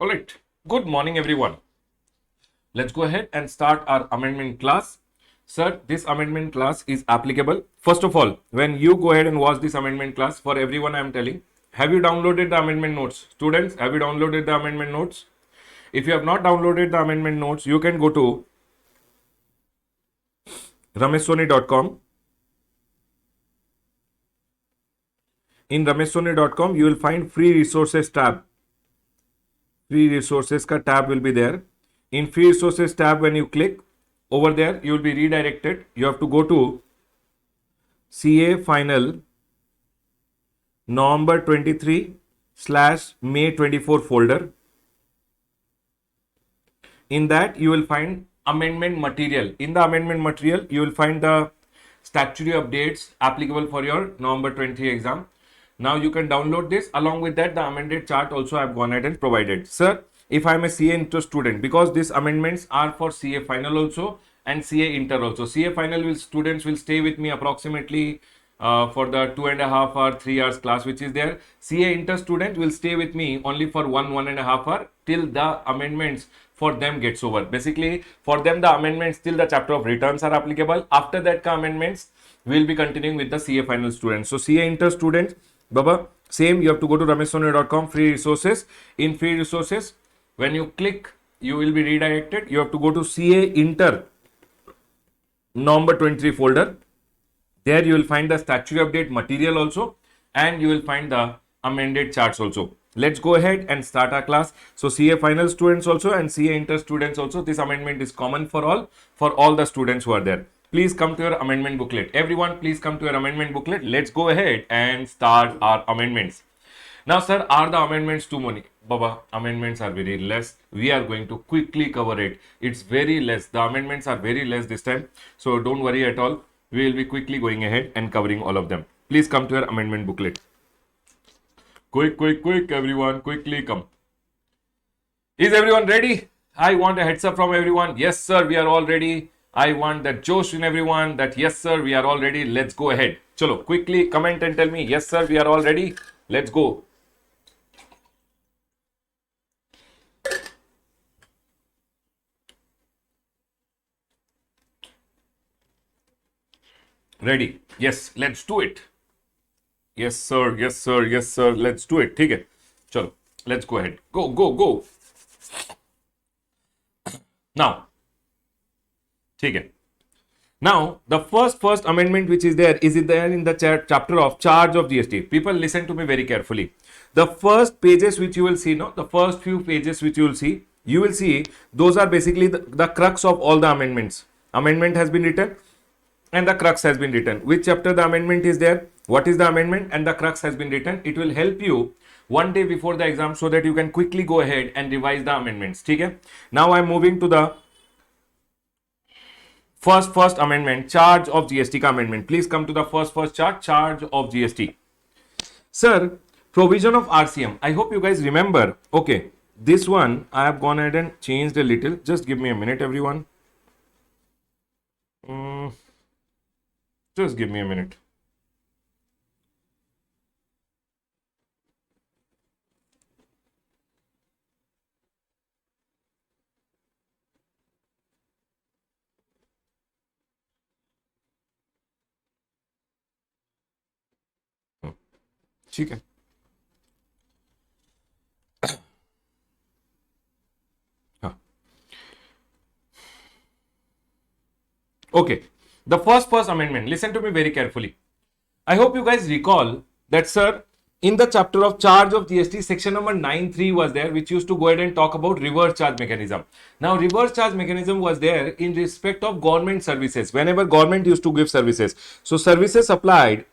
All right. Good morning, everyone. Let's go ahead and start our amendment class. Sir, this amendment class is applicable. First of all, when you go ahead and watch this amendment class, for everyone I am telling, have you downloaded the amendment notes? Students, have you downloaded the amendment notes? If you have not downloaded the amendment notes, you can go to rameshsoni.com. In rameshsoni.com, you will find free resources tab. Free resources ka tab will be there. In free resources tab, when you click over there, you will be redirected. You have to go to CA final November 23/May 24 folder. In that, you will find amendment material. In the amendment material, you will find the statutory updates applicable for your November 23 exam. Now you can download this. Along with that, the amended chart also I have gone ahead and provided. Sir, if I am a CA Inter student, because these amendments are for CA final also and CA Inter also. CA final students will stay with me approximately for the 2.5 or 3 hours class which is there. CA Inter student will stay with me only for 1.5 hour till the amendments for them gets over. Basically, for them the amendments till the chapter of returns are applicable. After that amendments, we will be continuing with the CA final students. So CA Inter students, Baba, same, you have to go to rameshsoni.com, free resources. In free resources, when you click, you will be redirected. You have to go to CA Inter November 23 folder. There you will find the statutory update material also, and you will find the amended charts also. Let's go ahead and start our class. So CA final students also and CA Inter students also, this amendment is common for all the students who are there. Please come to your amendment booklet. Everyone, please come to your amendment booklet. Let's go ahead and start our amendments. Now, sir, are the amendments too many? Baba, amendments are very less. We are going to quickly cover it. It's very less. The amendments are very less this time. So don't worry at all. We will be quickly going ahead and covering all of them. Please come to your amendment booklet. Quick, everyone. Quickly come. Is everyone ready? I want a heads up from everyone. Yes, sir, we are all ready. I want that Josh in everyone that yes, sir, we are all ready. Let's go ahead. Chalo, quickly comment and tell me, yes, sir, we are all ready. Let's go. Ready? Yes, let's do it. Yes, sir. Yes, sir. Yes, sir. Let's do it. Okay. Chalo, let's go ahead. Go. Now, okay. Now, the first amendment which is there in the chapter of charge of GST. People listen to me very carefully. The first pages which you will see, the first few pages which you will see, those are basically the crux of all the amendments. Amendment has been written and the crux has been written. Which chapter the amendment is there? What is the amendment? And the crux has been written. It will help you one day before the exam so that you can quickly go ahead and revise the amendments. Okay? Now I am moving to the first amendment, charge of GST amendment. Please come to the first chart, charge of GST. Sir, provision of RCM. I hope you guys remember. Okay, this one I have gone ahead and changed a little. Just give me a minute, everyone. Just give me a minute. ठीक है. Okay, the first amendment. Listen to me very carefully. I hope you guys recall that, sir, in the chapter of charge of GST, section number 9.3 was there, which used to go ahead and talk about reverse charge mechanism. Now, reverse charge mechanism was there in respect of government services. Whenever government used to give services, so services supplied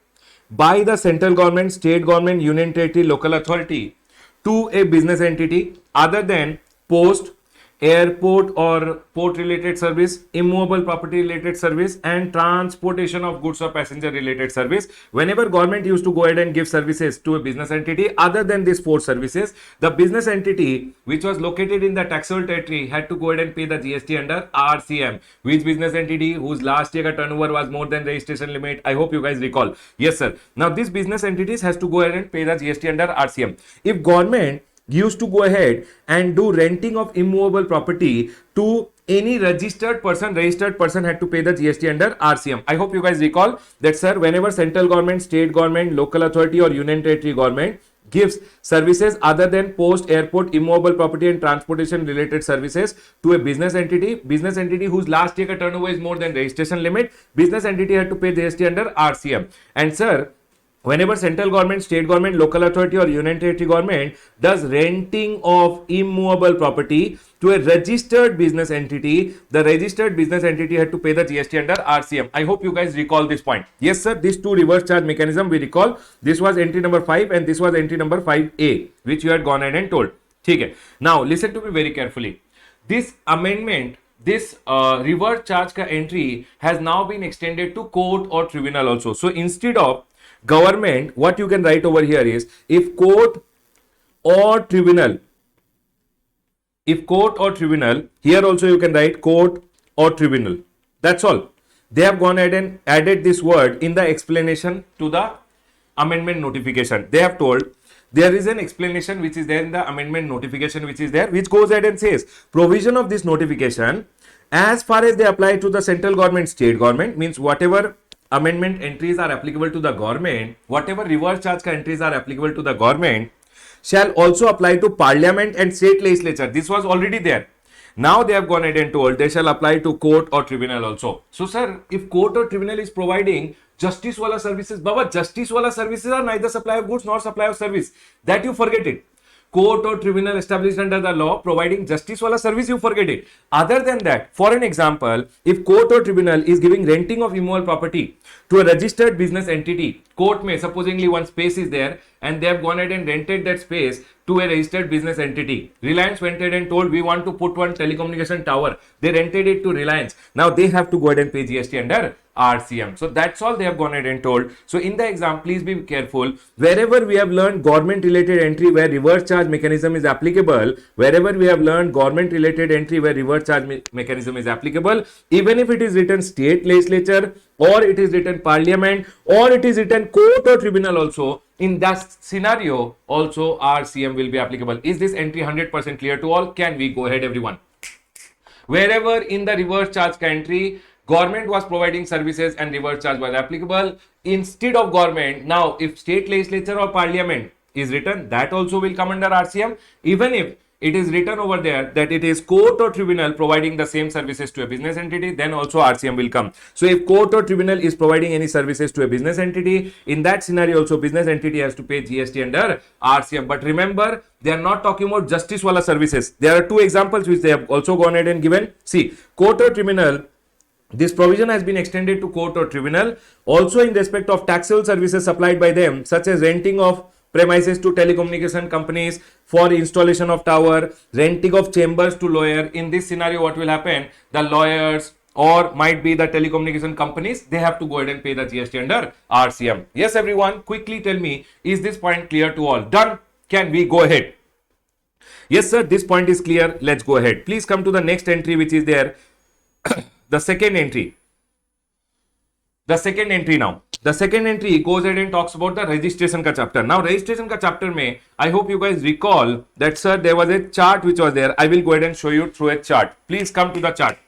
by the central government, state government, union territory, local authority to a business entity other than post, airport or port related service, immovable property related service, and transportation of goods or passenger related service. Whenever government used to go ahead and give services to a business entity other than these four services, the business entity which was located in the taxable territory had to go ahead and pay the GST under RCM. Which business entity whose last year turnover was more than registration limit? I hope you guys recall. Yes, sir. Now, these business entities has to go ahead and pay the GST under RCM. If government used to go ahead and do renting of immovable property to any registered person had to pay the GST under RCM. I hope you guys recall that, sir, whenever central government, state government, local authority or union territory government gives services other than post, airport, immovable property and transportation related services to a business entity whose last year turnover is more than registration limit, business entity had to pay GST under RCM. And sir, whenever central government, state government, local authority or union territory government does renting of immovable property to a registered business entity, the registered business entity had to pay the GST under RCM. I hope you guys recall this point. Yes, sir, these two reverse charge mechanism we recall. This was entry number 5 and this was entry number 5A, which you had gone ahead and told. Okay. Now, listen to me very carefully. This amendment, this reverse charge ka entry has now been extended to court or tribunal also. So, instead of government, what you can write over here is, if court or tribunal, here also you can write court or tribunal. That's all. They have gone ahead and added this word in the explanation to the amendment notification. They have told there is an explanation which is there in the amendment notification which is there, which goes ahead and says provision of this notification as far as they apply to the central government, state government, means whatever amendment entries are applicable to the government, whatever reverse charge ka entries are applicable to the government, shall also apply to parliament and state legislature. This was already there. Now they have gone ahead and told they shall apply to court or tribunal also. So sir, if court or tribunal is providing justice wala services, Baba, justice wala services are neither supply of goods nor supply of service. That you forget it. Court or tribunal established under the law providing justice wala service, you forget it. Other than that, for an example, if court or tribunal is giving renting of immovable property to a registered business entity, court may, supposingly one space is there and they have gone ahead and rented that space to a registered business entity. Reliance went ahead and told we want to put one telecommunication tower. They rented it to Reliance. Now they have to go ahead and pay GST under RCM. So that's all they have gone ahead and told. So in the exam, please be careful. Wherever we have learned government related entry where reverse charge mechanism is applicable, wherever we have learned government related entry where reverse charge mechanism is applicable, even if it is written state legislature or it is written parliament or it is written court or tribunal also, in that scenario also RCM will be applicable. Is this entry 100% clear to all? Can we go ahead, everyone? Wherever in the reverse charge entry government was providing services and reverse charge was applicable, instead of government, now if state legislature or parliament is written, that also will come under RCM. Even if it is written over there that it is court or tribunal providing the same services to a business entity, then also RCM will come. So if court or tribunal is providing any services to a business entity, in that scenario also business entity has to pay GST under RCM. But remember, they are not talking about justice wala services. There are two examples which they have also gone ahead and given. See, court or tribunal, this provision has been extended to court or tribunal also in respect of taxable services supplied by them, such as renting of premises to telecommunication companies for installation of tower, renting of chambers to lawyer. In this scenario, what will happen? The lawyers or might be the telecommunication companies, they have to go ahead and pay the GST under RCM. Yes, everyone, quickly tell me, is this point clear to all? Done? Can we go ahead? Yes, sir, this point is clear. Let's go ahead. Please come to the next entry which is there. The second entry. The second entry now. The second entry goes ahead and talks about the registration ka chapter. Now, registration ka chapter mein, I hope you guys recall that, sir, there was a chart which was there. I will go ahead and show you through a chart. Please come to the chart.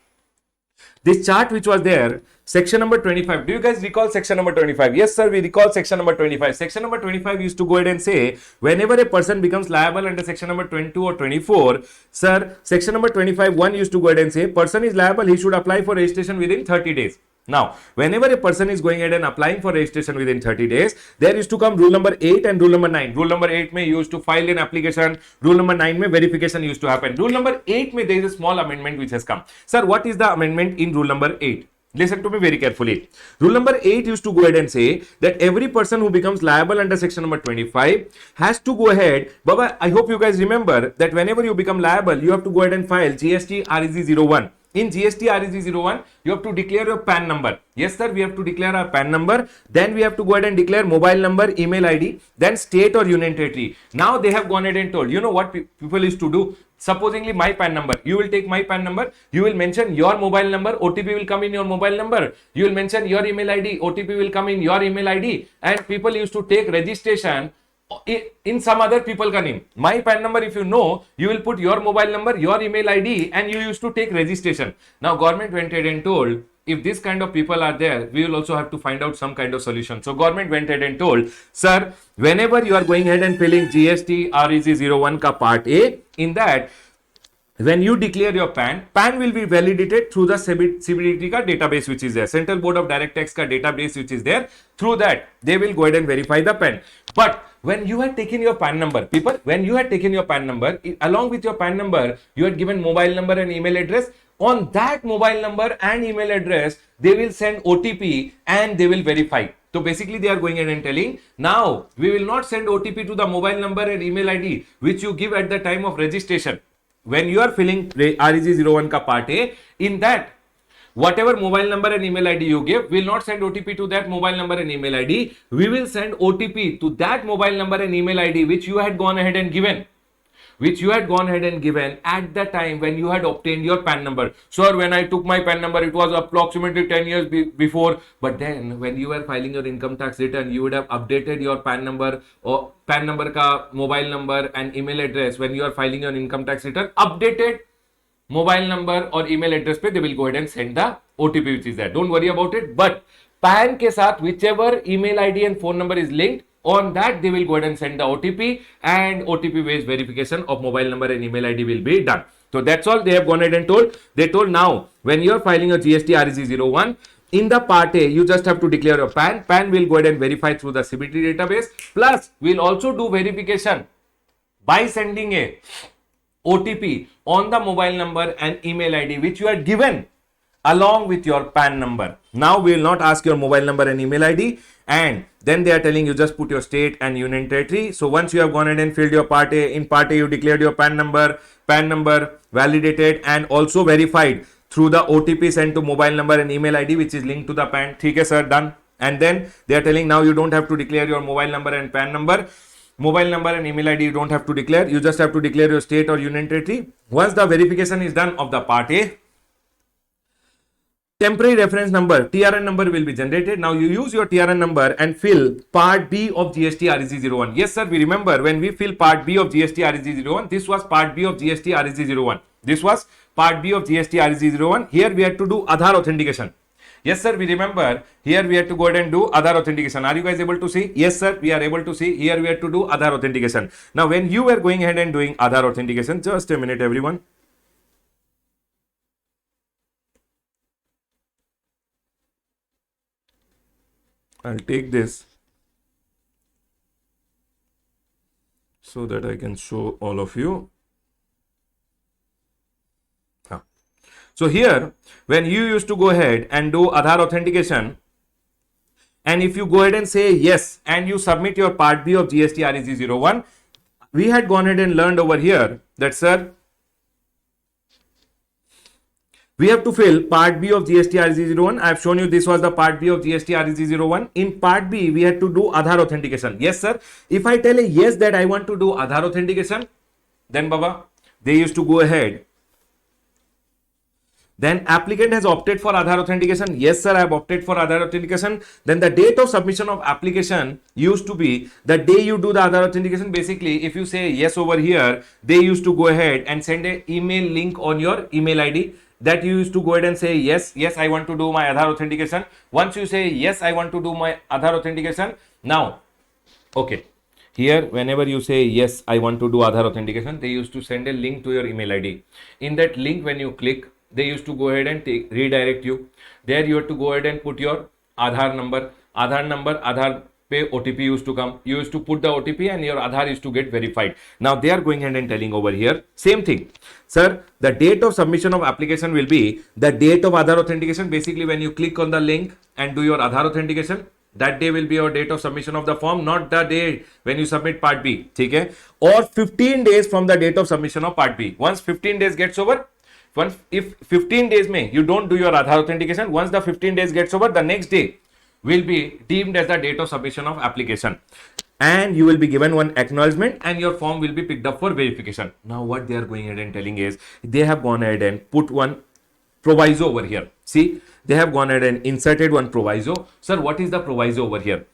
This chart which was there, section number 25. Do you guys recall section number 25? Yes, sir, we recall section number 25. Section number 25 used to go ahead and say, whenever a person becomes liable under section number 22 or 24, sir, section number 25, 1 used to go ahead and say, person is liable, he should apply for registration within 30 days. Now, whenever a person is going ahead and applying for registration within 30 days, there used to come rule number 8 and rule number 9. Rule number 8 may used to file an application. Rule number 9 may verification used to happen. Rule number 8 may there is a small amendment which has come. Sir, what is the amendment in rule number 8? Listen to me very carefully. Rule number 8 used to go ahead and say that every person who becomes liable under section number 25 has to go ahead. Baba, I hope you guys remember that whenever you become liable, you have to go ahead and file GST REG 01. In GST REG 01, you have to declare your PAN number. Yes, sir, we have to declare our PAN number. Then we have to go ahead and declare mobile number, email ID, then state or union territory. Now they have gone ahead and told, you know what people used to do? Supposingly my PAN number, you will take my PAN number, you will mention your mobile number, OTP will come in your mobile number, you will mention your email ID, OTP will come in your email ID, and people used to take registration in some other people ka name. My PAN number, if you know, you will put your mobile number, your email ID, and you used to take registration. Now government went ahead and told, if this kind of people are there, we will also have to find out some kind of solution. So government went ahead and told, sir, whenever you are going ahead and filling GST REG01 ka part A, in that, when you declare your PAN will be validated through the CBDT ka database which is there, Central Board of Direct Tax ka database which is there. Through that, they will go ahead and verify the PAN. But when you had taken your PAN number, people, when you had taken your PAN number, along with your PAN number, you had given mobile number and email address. On that mobile number and email address, they will send OTP and they will verify. So basically they are going ahead and telling, now we will not send OTP to the mobile number and email ID which you give at the time of registration. When you are filling REG01 ka part A, in that, whatever mobile number and email ID you give, will not send OTP to that mobile number and email ID. We will send OTP to that mobile number and email ID which you had gone ahead and given. At the time when you had obtained your PAN number. Sir, when I took my PAN number, it was approximately 10 years before. But then when you were filing your income tax return, you would have updated your PAN number or PAN number ka mobile number and email address. When you are filing your income tax return, updated mobile number or email address pe they will go ahead and send the OTP which is there. Don't worry about it. But PAN ke saath whichever email ID and phone number is linked, on that they will go ahead and send the OTP, and OTP based verification of mobile number and email ID will be done. So that's all they have gone ahead and told. They told now when you are filing your GST REG01, in the part A, you just have to declare your PAN. PAN will go ahead and verify through the CBT database. Plus, we'll also do verification by sending a OTP on the mobile number and email ID which you are given along with your PAN number. Now we will not ask your mobile number and email ID, and then they are telling you just put your state and union territory. So once you have gone ahead and filled your part A, in part A you declared your PAN number validated and also verified through the OTP sent to mobile number and email ID which is linked to the PAN. Okay, sir, done. And then they are telling now you don't have to declare your mobile number and PAN number. Mobile number and email ID you don't have to declare. You just have to declare your state or union territory. Once the verification is done of the part A, temporary reference number, TRN number will be generated. Now you use your TRN number and fill part B of GST REG01. Yes, sir, we remember when we fill part B of GST REG01, this was part B of GST REG01. This was part B of GST REG01. Here we had to do Aadhaar authentication. Yes, sir, we remember here we had to go ahead and do Aadhaar authentication. Are you guys able to see? Yes, sir, we are able to see. Here we had to do Aadhaar authentication. Now when you were going ahead and doing Aadhaar authentication, just a minute everyone. I'll take this so that I can show all of you. So here, when you used to go ahead and do Aadhaar authentication, and if you go ahead and say yes, and you submit your part B of GST REG01, we had gone ahead and learned over here that, sir, we have to fill part B of GST REG01. I have shown you this was the part B of GST REG01. In part B, we had to do Aadhaar authentication. Yes, sir. If I tell a yes that I want to do Aadhaar authentication, then Baba, they used to go ahead. Then applicant has opted for Aadhaar authentication. Yes, sir, I have opted for Aadhaar authentication. Then the date of submission of application used to be the day you do the Aadhaar authentication. Basically, if you say yes over here, they used to go ahead and send an email link on your email ID. That you used to go ahead and say yes, I want to do my Aadhaar authentication. Once you say yes, I want to do my Aadhaar authentication. Now, okay, here whenever you say yes, I want to do Aadhaar authentication, they used to send a link to your email ID. In that link, when you click, they used to go ahead and redirect you. There you have to go ahead and put your Aadhaar number, Aadhaar pe OTP used to come. You used to put the OTP and your Aadhaar used to get verified. Now they are going ahead and telling over here, same thing. Sir, the date of submission of application will be the date of Aadhaar authentication. Basically, when you click on the link and do your Aadhaar authentication, that day will be your date of submission of the form, not the day when you submit part B. Okay? Or 15 days from the date of submission of part B. Once 15 days gets over, if 15 days you don't do your Aadhaar authentication, once the 15 days gets over, the next day will be deemed as the date of submission of application, and you will be given one acknowledgement and your form will be picked up for verification. Now what they are going ahead and telling is, they have gone ahead and put one proviso over here. See, they have gone ahead and inserted one proviso. Sir, what is the proviso over here?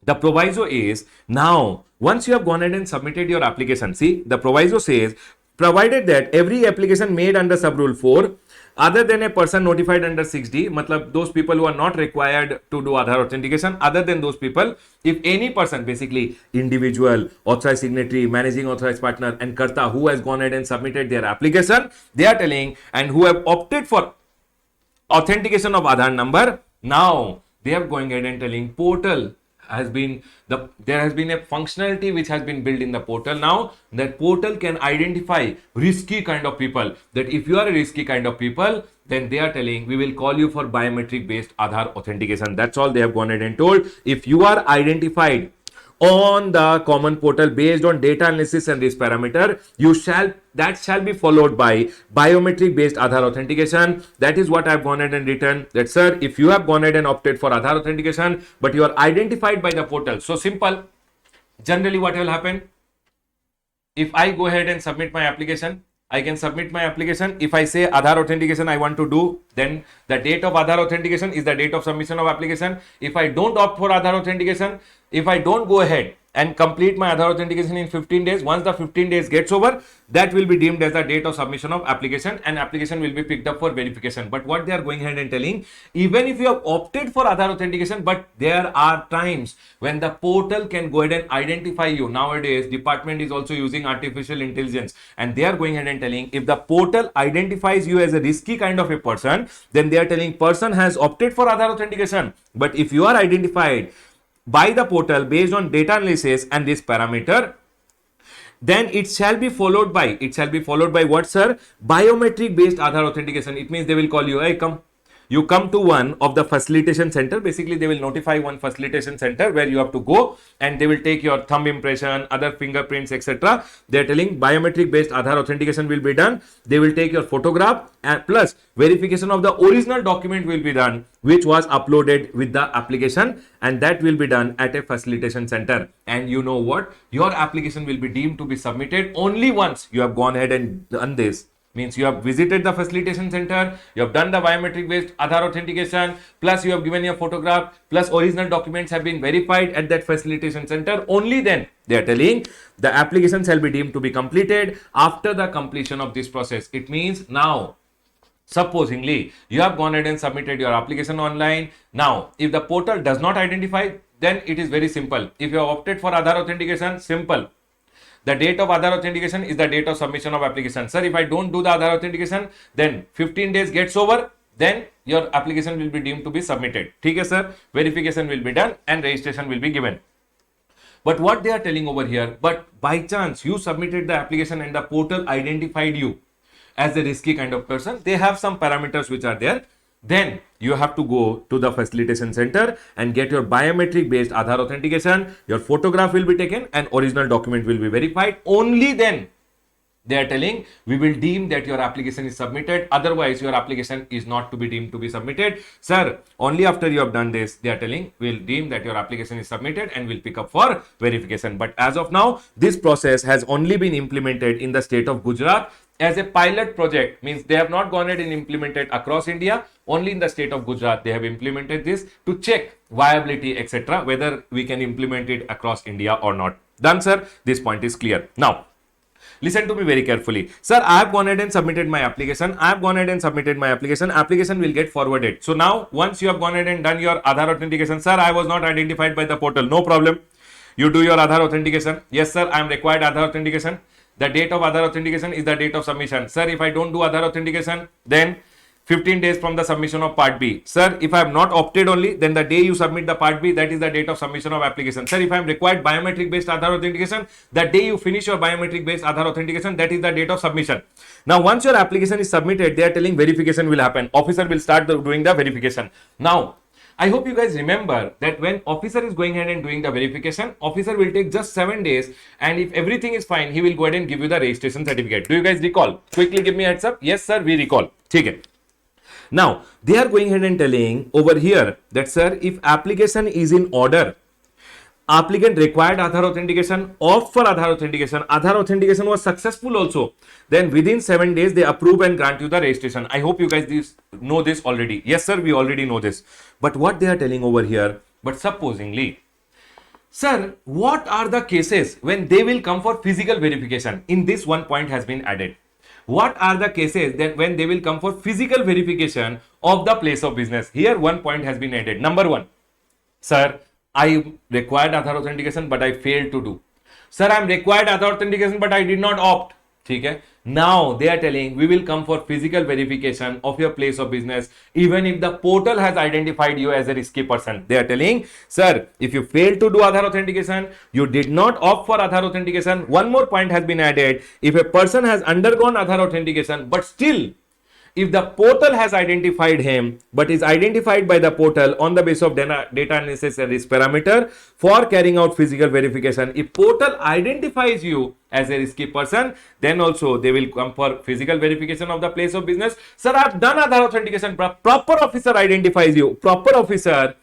The proviso is now, once you have gone ahead and submitted your application, see, the proviso says, provided that every application made under sub rule 4, other than a person notified under 6D, matlab those people who are not required to do Aadhaar authentication, other than those people, if any person, basically individual, authorized signatory, managing authorized partner, and Karta who has gone ahead and submitted their application, they are telling, and who have opted for authentication of Aadhaar number, now they are going ahead and telling portal has been there has been a functionality which has been built in the portal. Now that portal can identify risky kind of people, that if you are a risky kind of people, then they are telling we will call you for biometric based Aadhaar authentication. That's all they have gone ahead and told. If you are identified on the common portal based on data analysis and this parameter, that shall be followed by biometric based Aadhaar authentication. That is what I've gone ahead and written, that sir, if you have gone ahead and opted for Aadhaar authentication but you are identified by the portal, so simple, generally what will happen, if I go ahead and submit my application, I can submit my application. If I say Aadhaar authentication I want to do, then the date of Aadhaar authentication is the date of submission of application. If I don't opt for Aadhaar authentication, if I don't go ahead and complete my Aadhaar authentication in 15 days, once the 15 days gets over, that will be deemed as the date of submission of application, and application will be picked up for verification. But what they are going ahead and telling, even if you have opted for Aadhaar authentication, but there are times when the portal can go ahead and identify you. Nowadays, department is also using artificial intelligence, and they are going ahead and telling, if the portal identifies you as a risky kind of a person, then they are telling person has opted for Aadhaar authentication. But if you are identified by the portal based on data analysis and this parameter, then it shall be followed by what, sir? Biometric based Aadhaar authentication. It means they will call you, hey, you come to one of the facilitation center. Basically, they will notify one facilitation center where you have to go, and they will take your thumb impression, other fingerprints, etc. They are telling biometric based Aadhaar authentication will be done. They will take your photograph, and plus verification of the original document will be done, which was uploaded with the application, and that will be done at a facilitation center. And you know what? Your application will be deemed to be submitted only once you have gone ahead and done this. Means you have visited the facilitation center, you have done the biometric based Aadhaar authentication, plus you have given your photograph, plus original documents have been verified at that facilitation center. Only then they are telling the application shall be deemed to be completed after the completion of this process. It means now, supposingly you have gone ahead and submitted your application online. Now, if the portal does not identify, then it is very simple. If you have opted for Aadhaar authentication, simple. The date of Aadhaar authentication is the date of submission of application. Sir, if I don't do the Aadhaar authentication, then 15 days gets over, then your application will be deemed to be submitted. Okay, sir? Verification will be done and registration will be given. But what they are telling over here, but by chance you submitted the application and the portal identified you as a risky kind of person, they have some parameters which are there. Then you have to go to the facilitation center and get your biometric based Aadhaar authentication. Your photograph will be taken and original document will be verified. Only then they are telling we will deem that your application is submitted. Otherwise, your application is not to be deemed to be submitted. Sir, only after you have done this, they are telling we will deem that your application is submitted and will pick up for verification. But as of now, this process has only been implemented in the state of Gujarat as a pilot project. Means they have not gone ahead and implemented across India. Only in the state of Gujarat they have implemented this to check viability, etc., whether we can implement it across India or not. Done, sir? This point is clear. Now, listen to me very carefully. Sir, I have gone ahead and submitted my application. Application will get forwarded. So now, once you have gone ahead and done your Aadhaar authentication, sir, I was not identified by the portal. No problem. You do your Aadhaar authentication. Yes, sir, I am required Aadhaar authentication. The date of Aadhaar authentication is the date of submission. Sir, if I don't do Aadhaar authentication, then 15 days from the submission of part B. Sir, if I have not opted only, then the day you submit the part B, that is the date of submission of application. Sir, if I am required biometric based Aadhaar authentication, the day you finish your biometric based Aadhaar authentication, that is the date of submission. Now, once your application is submitted, they are telling verification will happen. Officer will start doing the verification. Now, I hope you guys remember that when officer is going ahead and doing the verification, officer will take just 7 days, and if everything is fine, he will go ahead and give you the registration certificate. Do you guys recall? Quickly give me a heads up. Yes, sir, we recall. Okay. Now, they are going ahead and telling over here that, sir, if application is in order, applicant required Aadhaar authentication, opt for Aadhaar authentication was successful also, then within 7 days they approve and grant you the registration. I hope you guys know this already. Yes, sir, we already know this. But what they are telling over here, but supposingly Sir, what are the cases when they will come for physical verification? In this one point has been added. What are the cases that when they will come for physical verification of the place of business? Here one point has been added. Number one, sir, I required Aadhaar authentication but I failed to do. Sir, I am required Aadhaar authentication but I did not opt. Okay? Now they are telling we will come for physical verification of your place of business even if the portal has identified you as a risky person. They are telling, sir, if you fail to do Aadhaar authentication, you did not opt for Aadhaar authentication. One more point has been added. If a person has undergone Aadhaar authentication but still if the portal has identified him but is identified by the portal on the basis of data analysis and risk parameter for carrying out physical verification, if portal identifies you as a risky person, then also they will come for physical verification of the place of business. Sir, I have done Aadhaar authentication, proper officer identifies you, proper officer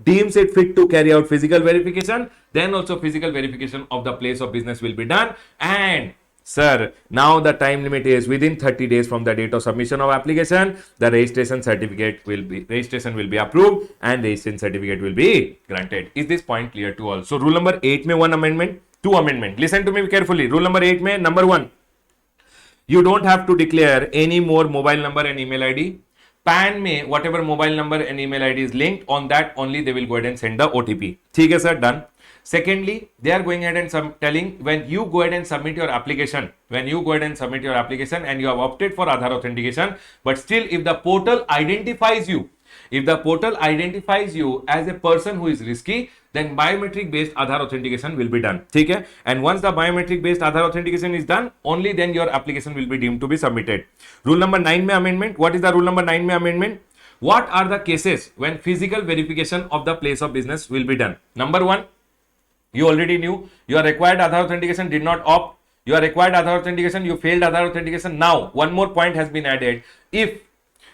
deems it fit to carry out physical verification, then also physical verification of the place of business will be done. And sir, now the time limit is within 30 days from the date of submission of application, the registration will be approved and registration certificate will be granted. Is this point clear to all? So rule number 8 mein one amendment, two amendment. Listen to me carefully. Rule number 8 mein number 1, you don't have to declare any more mobile number and email ID. PAN में whatever mobile number and email ID is linked, on that only they will go ahead and send the OTP. ठीक है sir, done. Secondly, they are going ahead and telling when you go ahead and submit your application, and you have opted for Aadhaar authentication, but still if the portal identifies you, as a person who is risky, then biometric based Aadhaar authentication will be done. Okay? And once the biometric based Aadhaar authentication is done, only then your application will be deemed to be submitted. Rule number 9 mein amendment. What is the rule number 9 mein amendment? What are the cases when physical verification of the place of business will be done? Number 1, you already knew you are required Aadhaar authentication, did not opt. You are required Aadhaar authentication, you failed Aadhaar authentication. Now, one more point has been added. If,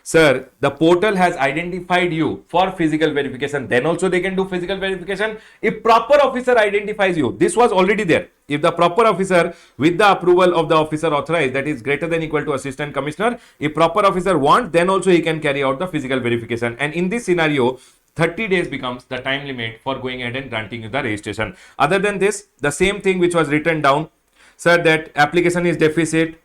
sir, the portal has identified you for physical verification, then also they can do physical verification. If proper officer identifies you, this was already there. If the proper officer with the approval of the officer authorized, that is greater than equal to assistant commissioner, if proper officer wants, then also he can carry out the physical verification. And in this scenario, 30 days becomes the time limit for going ahead and granting you the registration. Other than this, the same thing which was written down, sir, that application is deficit,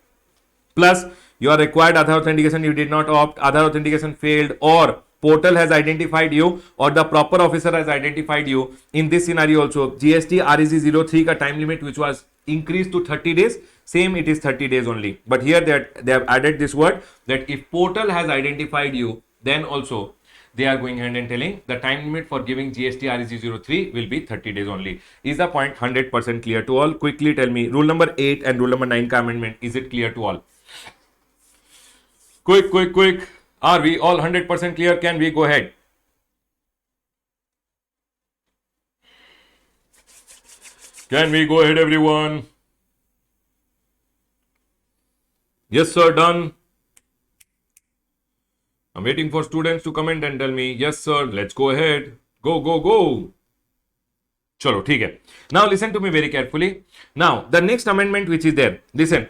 plus you are required Aadhaar authentication, you did not opt, Aadhaar authentication failed, or portal has identified you, or the proper officer has identified you. In this scenario also, GST REC 03 ka time limit which was increased to 30 days, same it is 30 days only. But here they have added this word that if portal has identified you, then also they are going ahead and telling the time limit for giving GST REC 03 will be 30 days only. Is the point 100% clear to all? Quickly tell me, rule number 8 and rule number 9 ka amendment, is it clear to all? Quick. Are we all 100% clear? Can we go ahead? Can we go ahead, everyone? Yes, sir, done. I'm waiting for students to comment and tell me, yes, sir, let's go ahead. Go. Chalo, theek hai. Now listen to me very carefully. Now, the next amendment which is there, listen.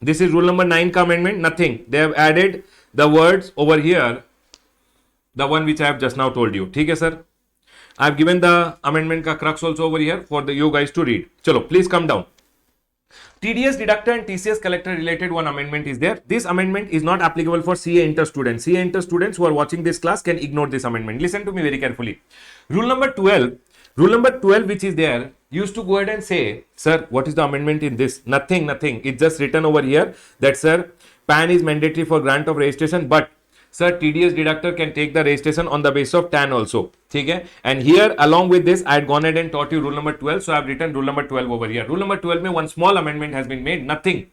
This is rule number 9 ka amendment, nothing. They have added the words over here, the one which I have just now told you. Theek hai, sir. I have given the amendment ka crux also over here for you guys to read. Chalo, please come down. TDS deductor and TCS collector related one amendment is there. This amendment is not applicable for CA inter students. CA inter students who are watching this class can ignore this amendment. Listen to me very carefully. Rule number 12 which is there, used to go ahead and say, sir, what is the amendment in this? Nothing. It's just written over here that, sir, PAN is mandatory for grant of registration, but sir, TDS deductor can take the registration on the basis of TAN also. Okay? And here, along with this, I had gone ahead and taught you rule number 12. So I have written rule number 12 over here. Rule number 12 mein one small amendment has been made. Nothing.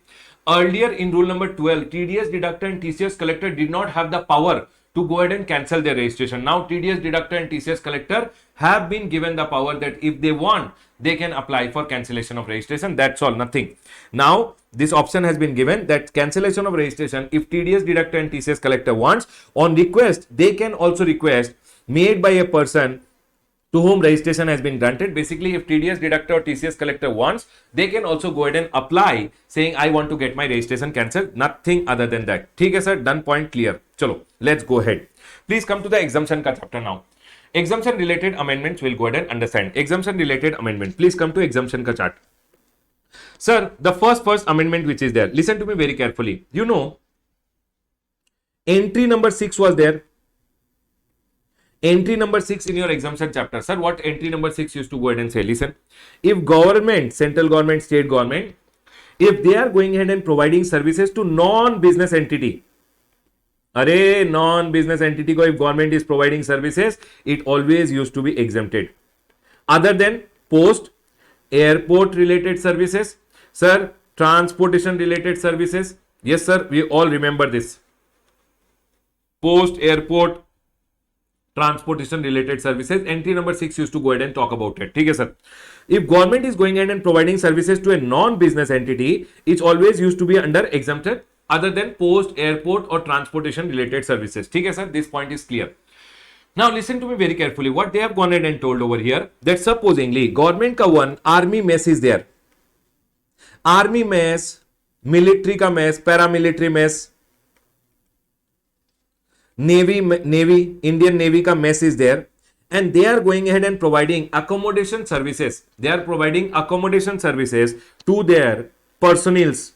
Earlier in rule number 12, TDS deductor and TCS collector did not have the power to go ahead and cancel their registration. Now TDS deductor and TCS collector have been given the power that if they want, they can apply for cancellation of registration. That's all, nothing. Now this option has been given that cancellation of registration, if TDS deductor and TCS collector wants, on request, they can also request made by a person to whom registration has been granted. Basically, if TDS deductor or TCS collector wants, they can also go ahead and apply saying, I want to get my registration cancelled. Nothing other than that. Okay, sir, done, point clear. Chalo, let's go ahead. Please come to the exemption ka chapter now. Exemption related amendments we'll go ahead and understand. Exemption related amendment. Please come to exemption ka chart. Sir, the first amendment which is there. Listen to me very carefully. You know, entry number 6 was there. Entry number 6 in your exemption chapter. Sir, what entry number 6 used to go ahead and say? Listen, if government, central government, state government, if they are going ahead and providing services to non-business entity, non-business entity ko if government is providing services, it always used to be exempted. Other than post, airport related services, sir, transportation related services. Yes, sir, we all remember this. Post, airport, transportation related services. Entry number 6 used to go ahead and talk about it. Okay, sir. If government is going ahead and providing services to a non-business entity, it's always used to be under exempted other than post, airport or transportation related services. Okay, sir. This point is clear. Now listen to me very carefully. What they have gone ahead and told over here, that supposingly government ka one army mess is there. Army mess, military ka mess, paramilitary mess, Navy, Indian Navy ka mess is there, and they are going ahead and providing accommodation services. They are providing accommodation services to their personnels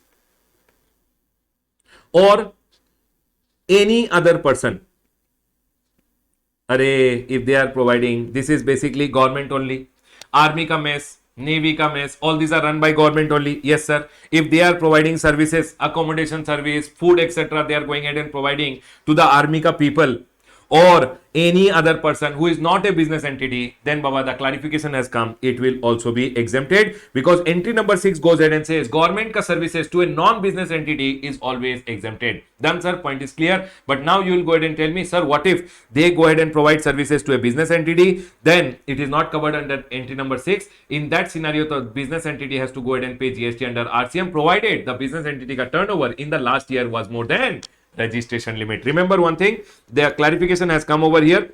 or any other person. If they are providing, this is basically government only. Army ka mess, Navy ka mess, all these are run by government only. Yes, sir. If they are providing services, accommodation service, food, etc., they are going ahead and providing to the army ka people or any other person who is not a business entity, then Baba, the clarification has come. It will also be exempted because entry number 6 goes ahead and says government ka services to a non-business entity is always exempted. Done, sir. Point is clear. But now you will go ahead and tell me, sir, what if they go ahead and provide services to a business entity? Then it is not covered under entry number 6. In that scenario, the business entity has to go ahead and pay GST under RCM provided the business entity ka turnover in the last year was more than registration limit. Remember one thing, the clarification has come over here.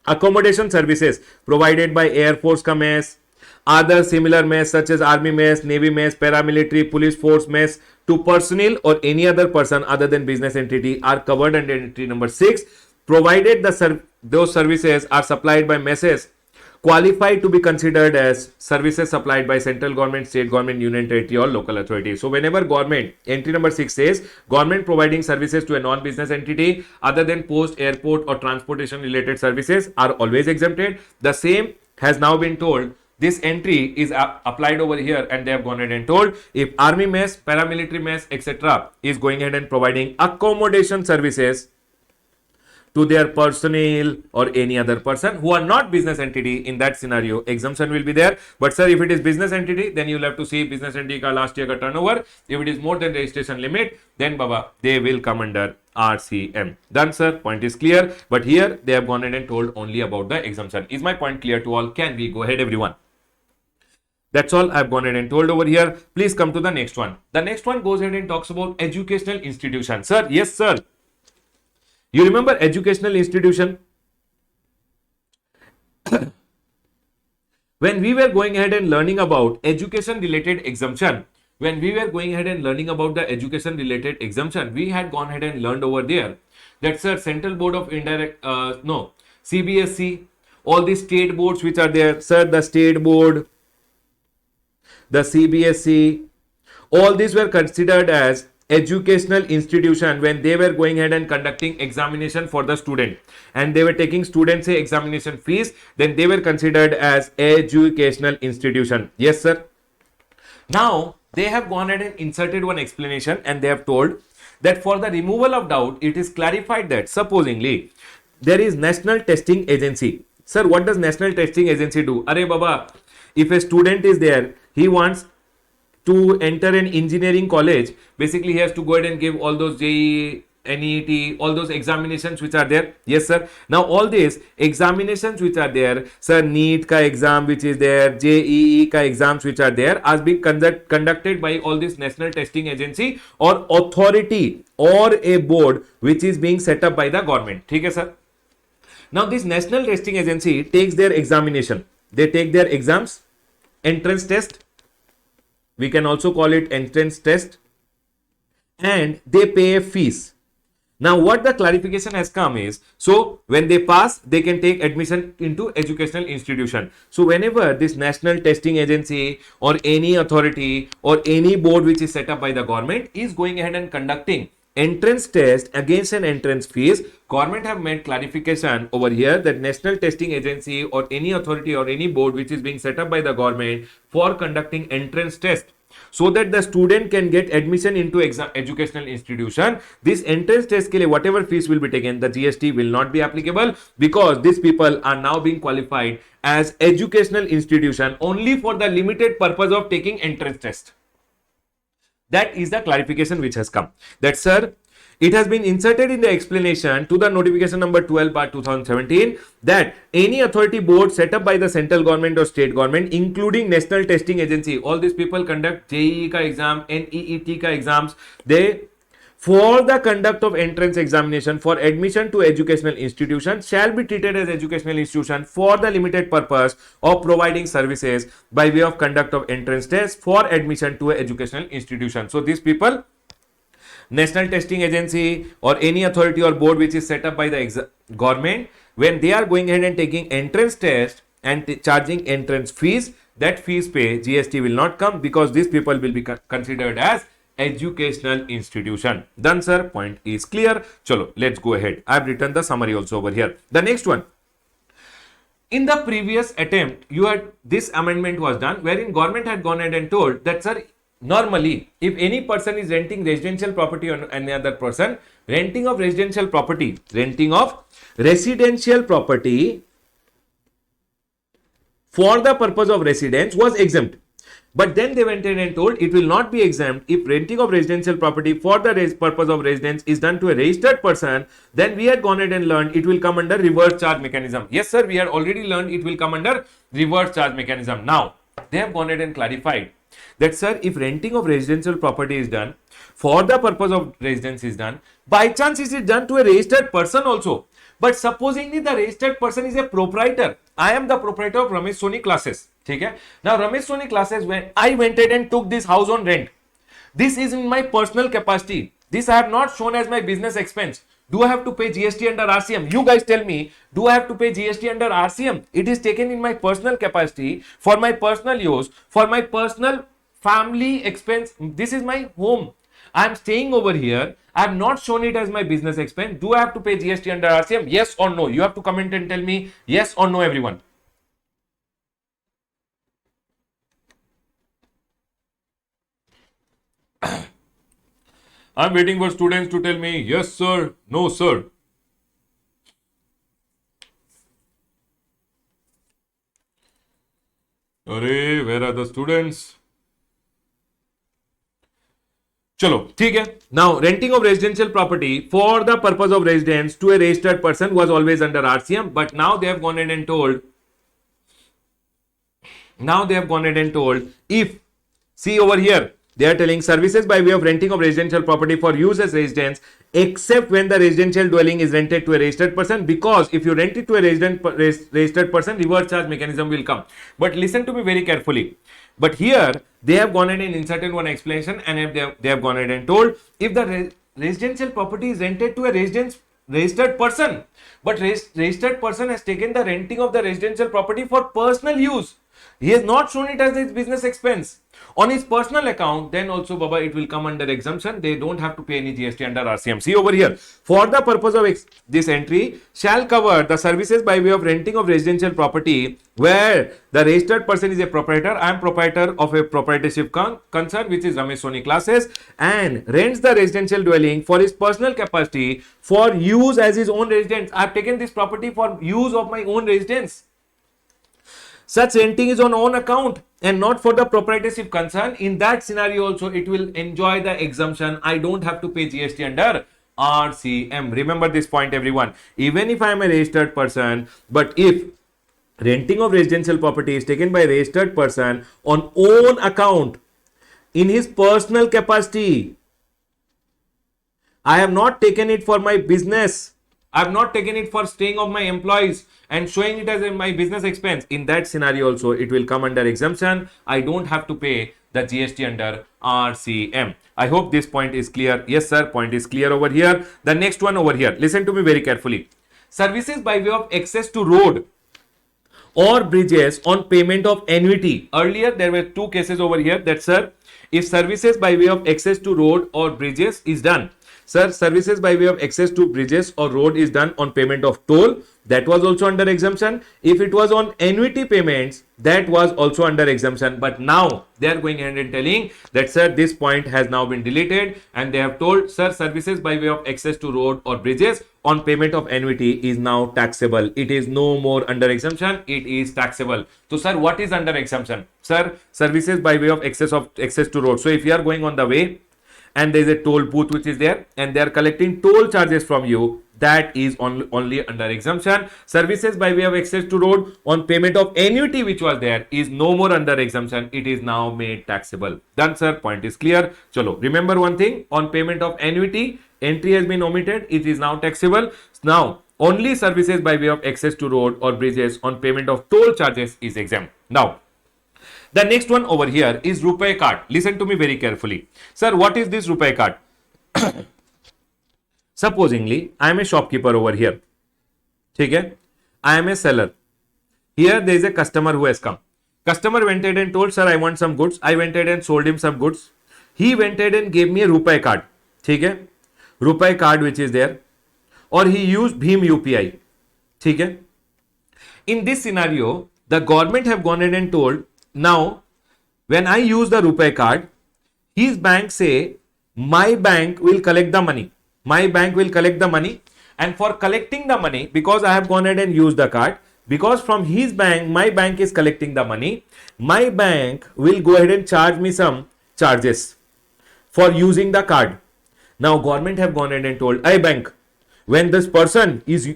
Accommodation services provided by Air Force ka mess, other similar mess such as Army mess, Navy mess, paramilitary, police force mess to personnel or any other person other than business entity are covered under entry number 6, provided those services are supplied by messes qualified to be considered as services supplied by central government, state government, union territory or local authority. So whenever government, entry number 6 says government providing services to a non-business entity other than post, airport or transportation related services are always exempted. The same has now been told. This entry is applied over here and they have gone ahead and told if army mess, paramilitary mess, etc. is going ahead and providing accommodation services to their personnel or any other person who are not business entity, in that scenario exemption will be there. But sir, if it is business entity, then you will have to see business entity ka last year ka turnover. If it is more than registration limit, then Baba, they will come under RCM. Done, sir. Point is clear. But here they have gone ahead and told only about the exemption. Is my point clear to all? Can we go ahead, everyone? That's all I've gone ahead and told over here. Please come to the next one. The next one goes ahead and talks about educational institution. Sir, yes, sir. You remember educational institution? When we were going ahead and learning about education related exemption, we had gone ahead and learned over there that, sir, Central Board of CBSC, all these state boards which are there, sir, the state board, the CBSC, all these were considered as educational institution when they were going ahead and conducting examination for the student and they were taking students examination fees, then they were considered as educational institution. Yes, sir. Now they have gone ahead and inserted one explanation and they have told that for the removal of doubt, it is clarified that supposingly there is National Testing Agency. Sir, what does National Testing Agency do? Arey Baba, if a student is there, he wants to enter an engineering college, basically he has to go ahead and give all those JEE, NET, all those examinations which are there. Yes, sir. Now all these examinations which are there, sir, NEET ka exam which is there, JEE ka exams which are there, are being conducted by all this National Testing Agency or authority or a board which is being set up by the government. Okay, sir. Now this National Testing Agency takes their examination. They take their exams, entrance test, we can also call it entrance test, and they pay a fees. Now, what the clarification has come is, so when they pass, they can take admission into educational institution. So whenever this national testing agency or any authority or any board which is set up by the government is going ahead and conducting entrance test against an entrance fees, government have made clarification over here that national testing agency or any authority or any board which is being set up by the government for conducting entrance test so that the student can get admission into educational institution, this entrance test ke liye whatever fees will be taken, the GST will not be applicable, because these people are now being qualified as educational institution only for the limited purpose of taking entrance test. That is the clarification which has come. That, sir, it has been inserted in the explanation to the notification number 12/2017 that any authority board set up by the central government or state government, including national testing agency, all these people conduct JEE ka exam, NEET ka exams, they for the conduct of entrance examination for admission to educational institution shall be treated as educational institution for the limited purpose of providing services by way of conduct of entrance test for admission to an educational institution. So these people, national testing agency or any authority or board which is set up by the government, when they are going ahead and taking entrance test and charging entrance fees, that fees pay GST will not come, because these people will be considered as educational institution. Done, sir. Point is clear. Chalo, let's go ahead. I've written the summary also over here. The next one. In the previous attempt, this amendment was done wherein government had gone ahead and told that, sir, normally if any person is renting residential property on any other person, renting of residential property for the purpose of residence was exempt. But then they went in and told it will not be exempt if renting of residential property for the purpose of residence is done to a registered person. Then we had gone ahead and learned it will come under reverse charge mechanism. Yes, sir, we had already learned it will come under reverse charge mechanism. Now, they have gone ahead and clarified that, sir, if renting of residential property is done for the purpose of residence is done, by chance is it done to a registered person also. But supposingly the registered person is a proprietor. I am the proprietor of Ramesh Soni classes. Okay? Now, Ramesh Soni classes, when I went ahead and took this house on rent, this is in my personal capacity. This I have not shown as my business expense. Do I have to pay GST under RCM? You guys tell me, do I have to pay GST under RCM? It is taken in my personal capacity, for my personal use, for my personal family expense. This is my home. I am staying over here. I have not shown it as my business expense. Do I have to pay GST under RCM? Yes or no? You have to comment and tell me yes or no, everyone. I'm waiting for students to tell me yes, sir, no, sir. Arey, where are the students? Chalo, ठीक है. Now, renting of residential property for the purpose of residence to a registered person was always under RCM, but now they have gone ahead and told. If, see over here, they are telling services by way of renting of residential property for use as residence, except when the residential dwelling is rented to a registered person, because if you rent it to a registered person, reverse charge mechanism will come. But listen to me very carefully. But here they have gone ahead and inserted one explanation, and they have gone ahead and told if the residential property is rented to a registered person, but registered person has taken the renting of the residential property for personal use. He has not shown it as his business expense on his personal account, then also, Baba, it will come under exemption. They don't have to pay any GST under RCM. See over here, for the purpose of this entry shall cover the services by way of renting of residential property where the registered person is a proprietor. I am proprietor of a proprietorship concern, which is Ramesh Soni classes, and rents the residential dwelling for his personal capacity for use as his own residence. I have taken this property for use of my own residence. Such renting is on own account and not for the proprietorship concern. In that scenario also, it will enjoy the exemption. I don't have to pay GST under RCM. Remember this point, everyone. Even if I am a registered person, but if renting of residential property is taken by a registered person on own account in his personal capacity, I have not taken it for my business. I have not taken it for staying of my employees and showing it as my business expense. In that scenario also, it will come under exemption. I don't have to pay the GST under RCM. I hope this point is clear. Yes, sir. Point is clear over here. The next one over here. Listen to me very carefully. Services by way of access to road or bridges on payment of annuity. Earlier, there were two cases over here that, sir, if services by way of access to road or bridges is done, sir, services by way of access to bridges or road is done on payment of toll, that was also under exemption. If it was on annuity payments, that was also under exemption. But now they are going ahead and telling that, sir, this point has now been deleted, and they have told, sir, services by way of access to road or bridges on payment of annuity is now taxable. It is no more under exemption, it is taxable. So, sir, what is under exemption? Sir, services by way of access to road. So if you are going on the way and there is a toll booth which is there and they are collecting toll charges from you, that is only under exemption. Services by way of access to road on payment of annuity which was there is no more under exemption. It is now made taxable. Done, sir. Point is clear. Chalo. Remember one thing, on payment of annuity, entry has been omitted. It is now taxable. Now, only services by way of access to road or bridges on payment of toll charges is exempt. Now, the next one over here is RuPay card. Listen to me very carefully. Sir, what is this RuPay card? Supposingly, I am a shopkeeper over here. Okay? I am a seller. Here there is a customer who has come. Customer went ahead and told, sir, I want some goods. I went ahead and sold him some goods. He went ahead and gave me a RuPay card. Okay? RuPay card which is there. Or he used Bhim UPI. Okay? In this scenario, the government have gone ahead and told, now, when I use the RuPay card, his bank say, my bank will collect the money. My bank will collect the money, and for collecting the money, because I have gone ahead and used the card, because from his bank, my bank is collecting the money, my bank will go ahead and charge me some charges for using the card. Now, government have gone ahead and told, hey bank, when this person is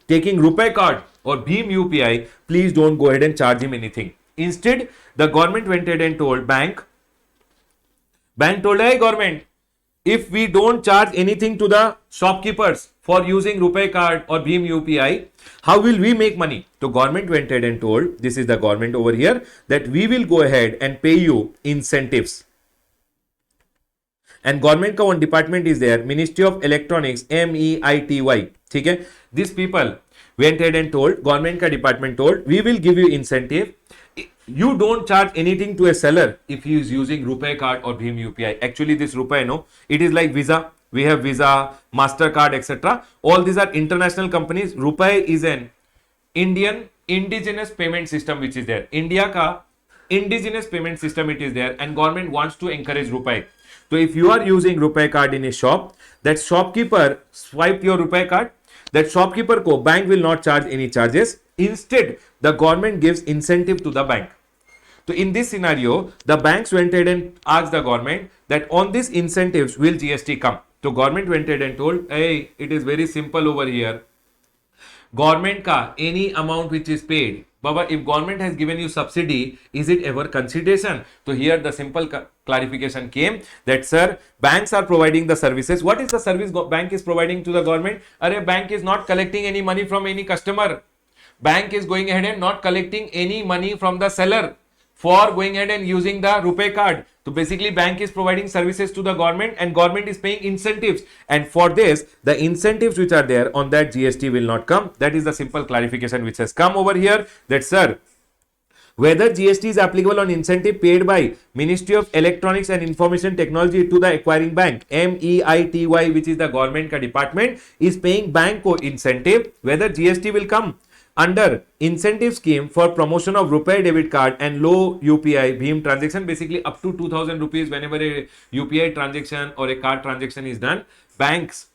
taking RuPay card or Bhim UPI, please don't go ahead and charge him anything. Instead, the government went ahead and told bank told, hey government, if we don't charge anything to the shopkeepers for using RuPay card or Bhim UPI, how will we make money? So government went ahead and told, this is the government over here, that we will go ahead and pay you incentives. And government ka one department is there, Ministry of Electronics, MEITY. Okay? These people went ahead and told, government ka department told, we will give you incentive. You don't charge anything to a seller if he is using RuPay card or Bhim UPI. Actually, this RuPay, no, it is like Visa. We have Visa, MasterCard, etc. All these are international companies. RuPay is an Indian indigenous payment system which is there. India ka indigenous payment system it is there, and government wants to encourage RuPay. So if you are using RuPay card in a shop, that shopkeeper swipe your RuPay card, that shopkeeper ko bank will not charge any charges. Instead, the government gives incentive to the bank. So in this scenario, the banks went ahead and asked the government that on these incentives will GST come. So government went ahead and told, hey, it is very simple over here. Government ka any amount which is paid, Baba, if government has given you subsidy, is it ever consideration? So here the simple clarification came that, sir, banks are providing the services. What is the service bank is providing to the government? A bank is not collecting any money from any customer. Bank is going ahead and not collecting any money from the seller for going ahead and using the RuPay card. So basically bank is providing services to the government and government is paying incentives. And for this, the incentives which are there on that GST will not come. That is the simple clarification which has come over here that, sir, whether GST is applicable on incentive paid by Ministry of Electronics and Information Technology to the acquiring bank, MEITY, which is the government ka department, is paying bank ko incentive, whether GST will come under incentive scheme for promotion of RuPay debit card and low UPI Bhim transaction, basically up to 2000 rupees whenever a UPI transaction or a card transaction is done, banks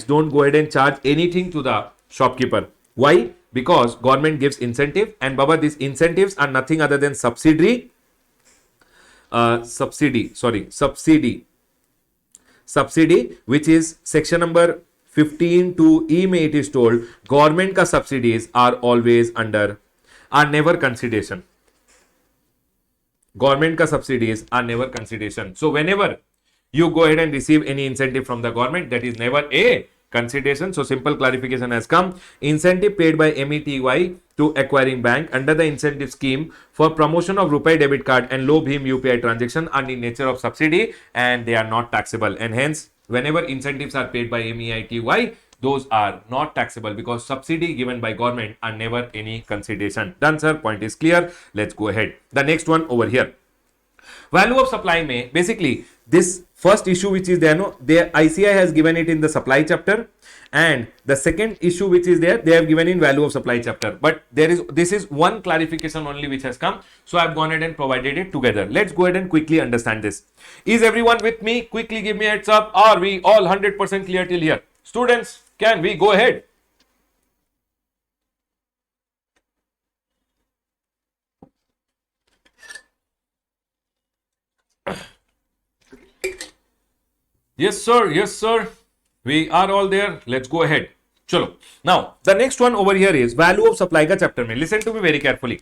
don't go ahead and charge anything to the shopkeeper. Why? Because government gives incentive, and Baba, these incentives are nothing other than subsidy, which is section number 15 to E में it is told government ka subsidies are never consideration. Government ka subsidies are never consideration. So whenever you go ahead and receive any incentive from the government, that is never a consideration. So simple clarification has come. Incentive paid by METY to acquiring bank under the incentive scheme for promotion of RuPay debit card and low Bhim UPI transaction are in nature of subsidy and they are not taxable. And hence, whenever incentives are paid by METY, those are not taxable because subsidy given by government are never any consideration. Done, sir. Point is clear. Let's go ahead. The next one over here. Value of supply may basically this first issue which is there, no, the ICI has given it in the supply chapter, and the second issue which is there, they have given in value of supply chapter. But this is one clarification only which has come, so I've gone ahead and provided it together. Let's go ahead and quickly understand this. Is everyone with me? Quickly give me a heads up. Are we all 100% clear till here? Students, can we go ahead? Yes, sir. Yes, sir. We are all there. Let's go ahead. Chalo. Now, the next one over here is value of supply ka chapter mein. Listen to me very carefully.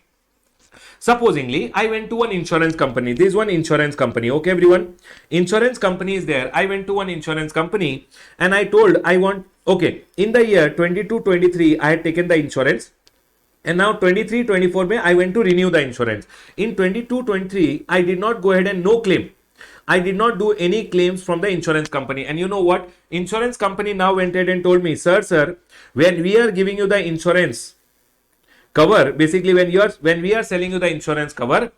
Supposingly, I went to one insurance company. This is one insurance company. Okay, everyone. Insurance company is there. I went to one insurance company and I told I want, okay, in the year 22-23, I had taken the insurance. And now 23-24 mein, I went to renew the insurance. In 22-23, I did not go ahead and no claim. I did not do any claims from the insurance company. And you know what? Insurance company now went ahead and told me, sir, when we are giving you the insurance cover, basically when we are selling you the insurance cover,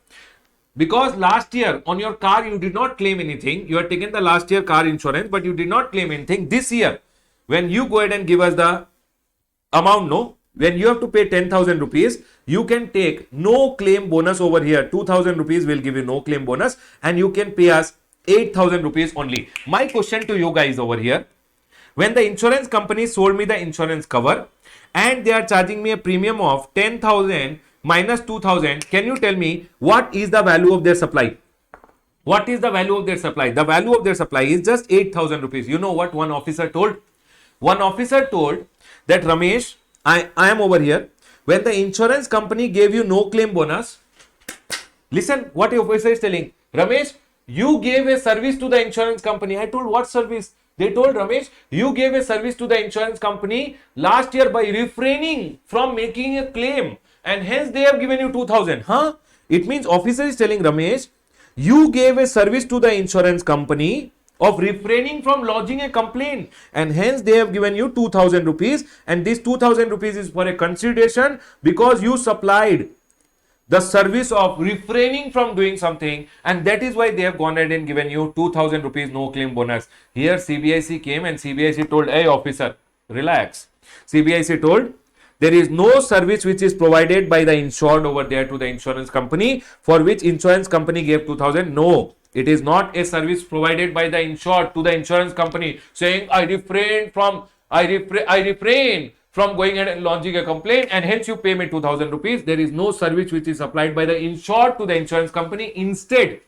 because last year on your car you did not claim anything, you had taken the last year car insurance, but you did not claim anything. This year, when you go ahead and give us the amount, no, when you have to pay 10,000 rupees, you can take no claim bonus over here. 2,000 rupees will give you no claim bonus and you can pay us 8,000 rupees only. My question to you guys over here, when the insurance company sold me the insurance cover and they are charging me a premium of 10,000 minus 2,000, can you tell me what is the value of their supply? What is the value of their supply? The value of their supply is just 8,000 rupees. You know what one officer told? One officer told that, Ramesh, I am over here. When the insurance company gave you no claim bonus, listen what the officer is telling. Ramesh, you gave a service to the insurance company. I told, what service? They told, Ramesh, you gave a service to the insurance company last year by refraining from making a claim and hence they have given you 2,000. Huh? It means officer is telling, Ramesh, you gave a service to the insurance company of refraining from lodging a complaint and hence they have given you 2,000 rupees and this 2,000 rupees is for a consideration because you supplied the service of refraining from doing something and that is why they have gone ahead and given you 2,000 rupees no claim bonus. Here CBIC came and CBIC told, hey officer, relax. CBIC told, there is no service which is provided by the insured over there to the insurance company for which insurance company gave 2,000. No. It is not a service provided by the insured to the insurance company saying I refrain from going ahead and launching a complaint and hence you pay me 2,000 rupees. There is no service which is supplied by the insured to the insurance company. Instead,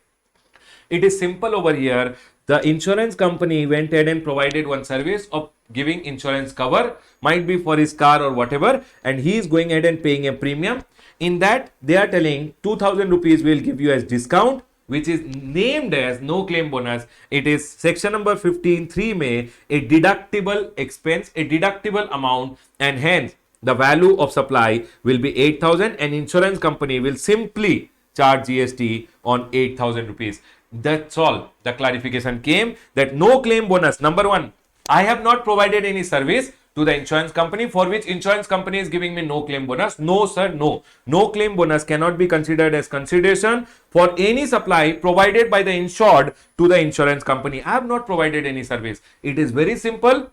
it is simple over here. The insurance company went ahead and provided one service of giving insurance cover, might be for his car or whatever, and he is going ahead and paying a premium. In that, they are telling 2,000 rupees will give you as discount, which is named as no claim bonus. It is section number 15(3) may a deductible expense, a deductible amount, and hence the value of supply will be 8,000 and insurance company will simply charge GST on 8,000 rupees. That's all. The clarification came that no claim bonus. Number one, I have not provided any service to the insurance company for which insurance company is giving me no claim bonus. No, sir, no. No claim bonus cannot be considered as consideration for any supply provided by the insured to the insurance company. I have not provided any service. It is very simple.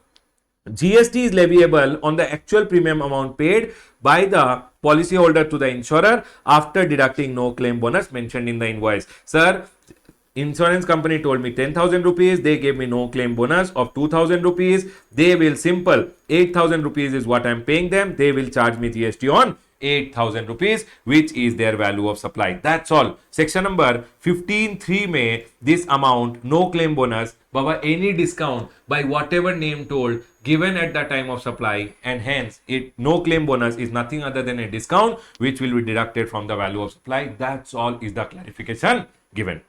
GST is leviable on the actual premium amount paid by the policyholder to the insurer after deducting no claim bonus mentioned in the invoice. Sir, insurance company told me 10,000 rupees. They gave me no claim bonus of 2,000 rupees. They will simple 8,000 rupees is what I am paying them. They will charge me GST on 8,000 rupees, which is their value of supply. That's all. Section number 15(3) may this amount, no claim bonus, Baba, any discount by whatever name told given at the time of supply, and hence it no claim bonus is nothing other than a discount which will be deducted from the value of supply. That's all is the clarification given.